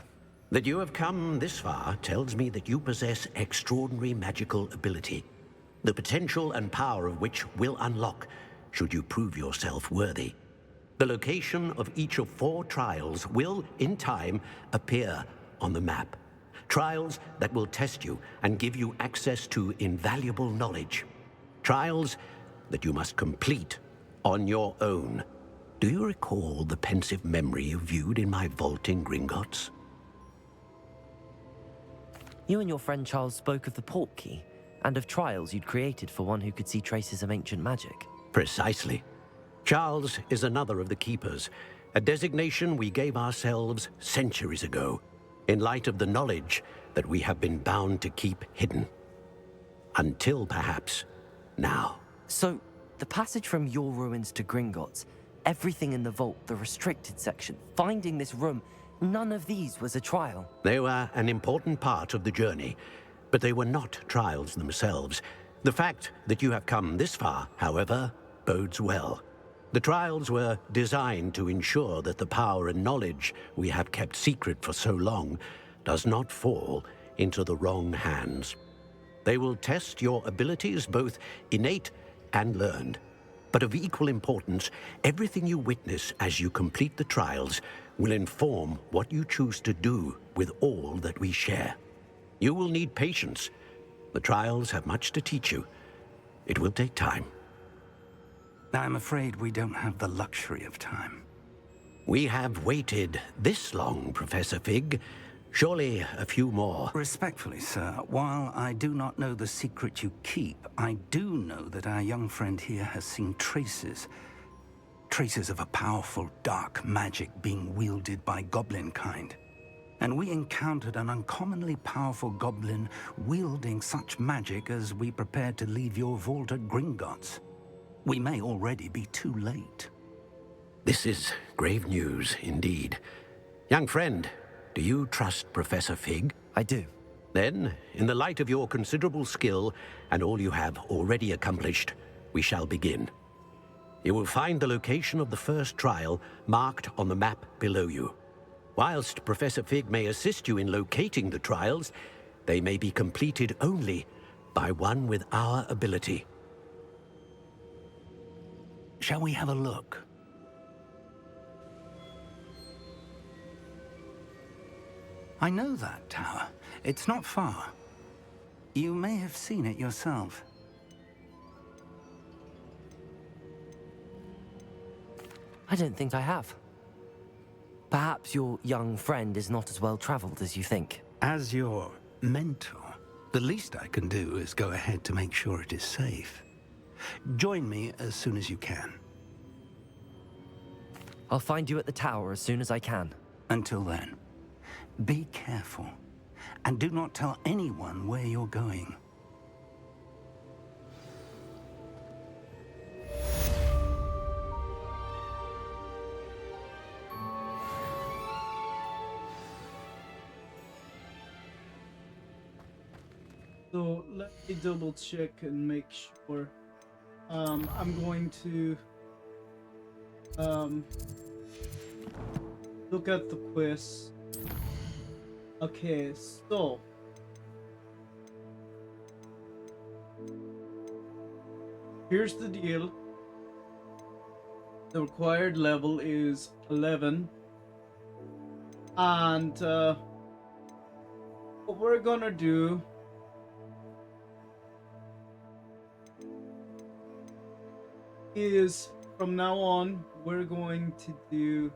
That you have come this far tells me that you possess extraordinary magical ability, the potential and power of which will unlock should you prove yourself worthy. The location of each of 4 trials will, in time, appear on the map. Trials that will test you and give you access to invaluable knowledge. Trials that you must complete on your own. Do you recall the pensive memory you viewed in my vault in Gringotts? You and your friend Charles spoke of the Portkey, and of trials you'd created for one who could see traces of ancient magic. Precisely. Charles is another of the Keepers, a designation we gave ourselves centuries ago, in light of the knowledge that we have been bound to keep hidden. Until, perhaps, now. So, the passage from your ruins to Gringotts, everything in the vault, the restricted section, finding this room, none of these was a trial. They were an important part of the journey, but they were not trials themselves. The fact that you have come this far, however, bodes well. The trials were designed to ensure that the power and knowledge we have kept secret for so long does not fall into the wrong hands. They will test your abilities, both innate and learned. But of equal importance, everything you witness as you complete the trials will inform what you choose to do with all that we share. You will need patience. The trials have much to teach you. It will take time. I'm afraid we don't have the luxury of time. We have waited this long, Professor Fig. Surely a few more. Respectfully, sir, while I do not know the secret you keep, I do know that our young friend here has seen traces of a powerful dark magic being wielded by goblin kind. And we encountered an uncommonly powerful goblin wielding such magic as we prepared to leave your vault at Gringotts. We may already be too late. This is grave news indeed. Young friend, do you trust Professor Fig? I do. Then, in the light of your considerable skill and all you have already accomplished, we shall begin. You will find the location of the first trial marked on the map below you. Whilst Professor Fig may assist you in locating the trials, they may be completed only by one with our ability. Shall we have a look? I know that tower. It's not far. You may have seen it yourself. I don't think I have. Perhaps your young friend is not as well traveled as you think. As your mentor, the least I can do is go ahead to make sure it is safe. Join me as soon as you can. I'll find you at the tower as soon as I can. Until then, be careful, and do not tell anyone where you're going. So let me double check and make sure. I'm going to look at the quiz. Okay, so here's the deal. The required level is 11, and what we're gonna do is from now on we're going to do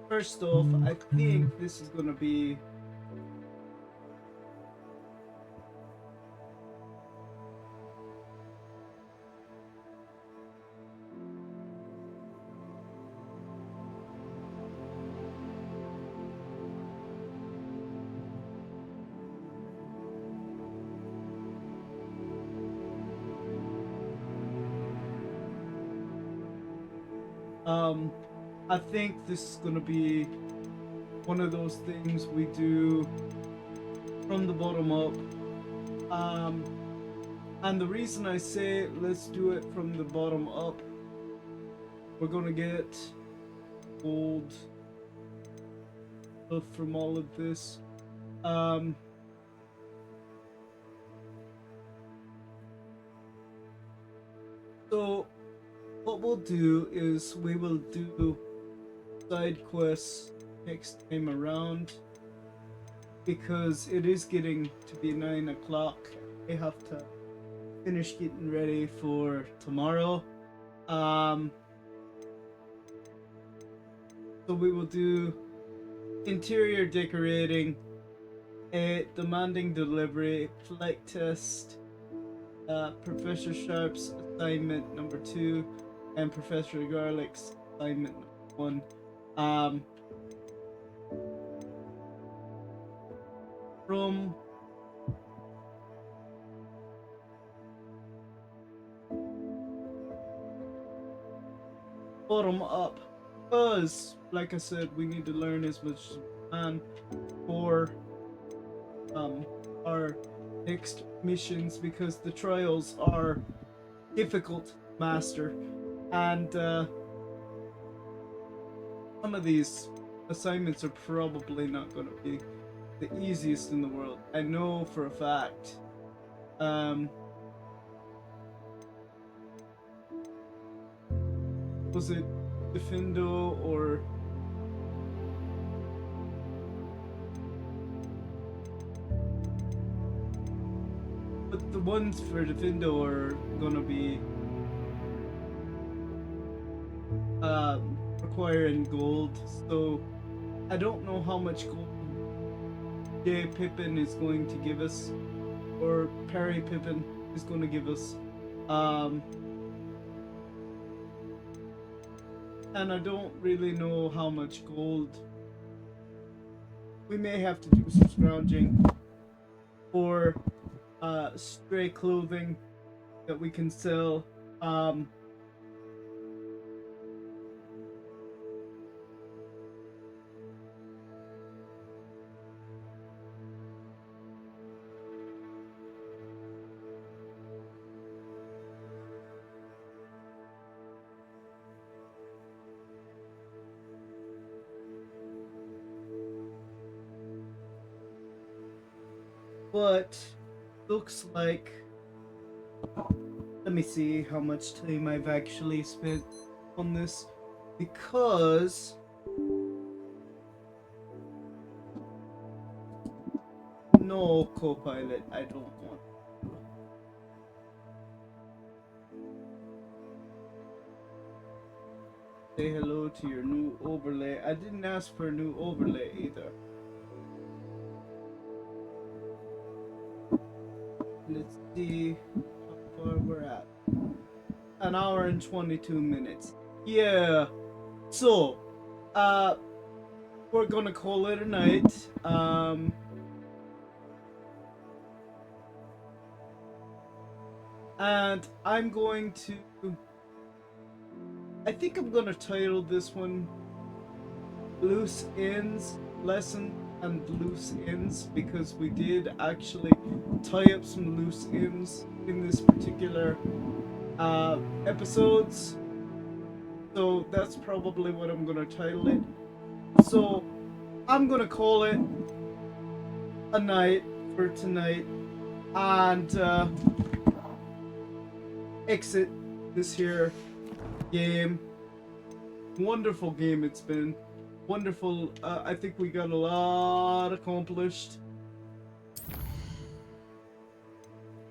first off, I think this is gonna be I think this is gonna be one of those things we do from the bottom up. And the reason I say let's do it from the bottom up, we're gonna get old stuff from all of this. So what we'll do is we will do side quests next time around, because it is getting to be 9 o'clock. I have to finish getting ready for tomorrow. So we will do interior decorating, a demanding delivery, flight test, Professor Sharp's assignment number 2, and Professor Garlick's assignment number 1. From bottom up. Because, like I said, we need to learn as much as we can for our next missions, because the trials are difficult to master, and some of these assignments are probably not going to be the easiest in the world. I know for a fact. Was it Defendo or but the ones for Defendo are gonna be requiring gold, so I don't know how much gold J Pippin is going to give us, or Perry Pippin is going to give us. And I don't really know how much gold. We may have to do some scrounging for stray clothing that we can sell. But looks like, let me see how much time I've actually spent on this, because no co-pilot, I don't want. Say hello to your new overlay. I didn't ask for a new overlay either. Let's see how far we're at. An hour and 22 minutes. Yeah. So, we're gonna call it a night. And I'm going to, I think I'm gonna title this one Loose Ends Lesson and Loose Ends, because we did actually tie up some loose ends in this particular episodes. So that's probably what I'm gonna title it. So I'm gonna call it a night for tonight, and exit this here game. Wonderful game it's been. Wonderful. I think we got a lot accomplished.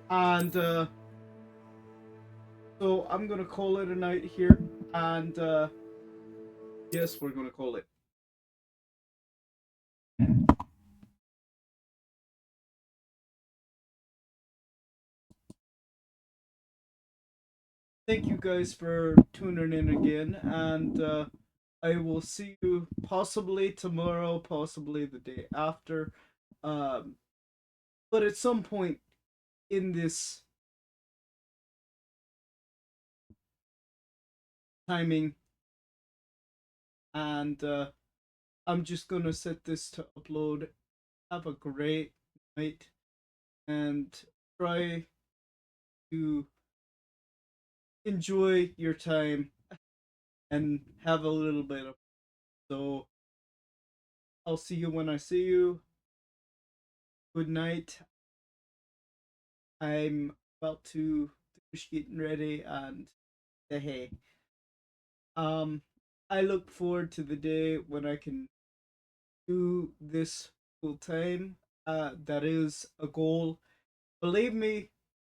And so I'm gonna call it a night here, and yes, we're gonna call it. Thank you guys for tuning in again, and I will see you possibly tomorrow, possibly the day after, but at some point in this timing, and I'm just gonna set this to upload. Have a great night, and try to enjoy your time and have a little bit of. So I'll see you when I see you. Good night. I'm about to finish getting ready and say hey. I look forward to the day when I can do this full time. That is a goal. Believe me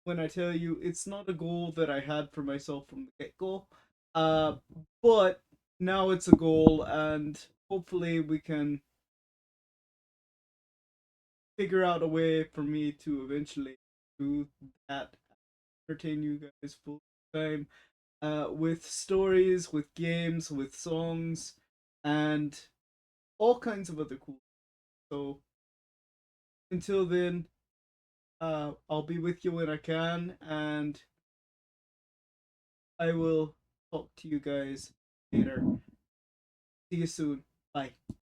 when I tell you, it's not a goal that I had for myself from the get-go. But now it's a goal, and hopefully we can figure out a way for me to eventually do that, entertain you guys full time, with stories, with games, with songs, and all kinds of other cool. So until then, I'll be with you when I can, and I will talk to you guys later. See you soon. Bye.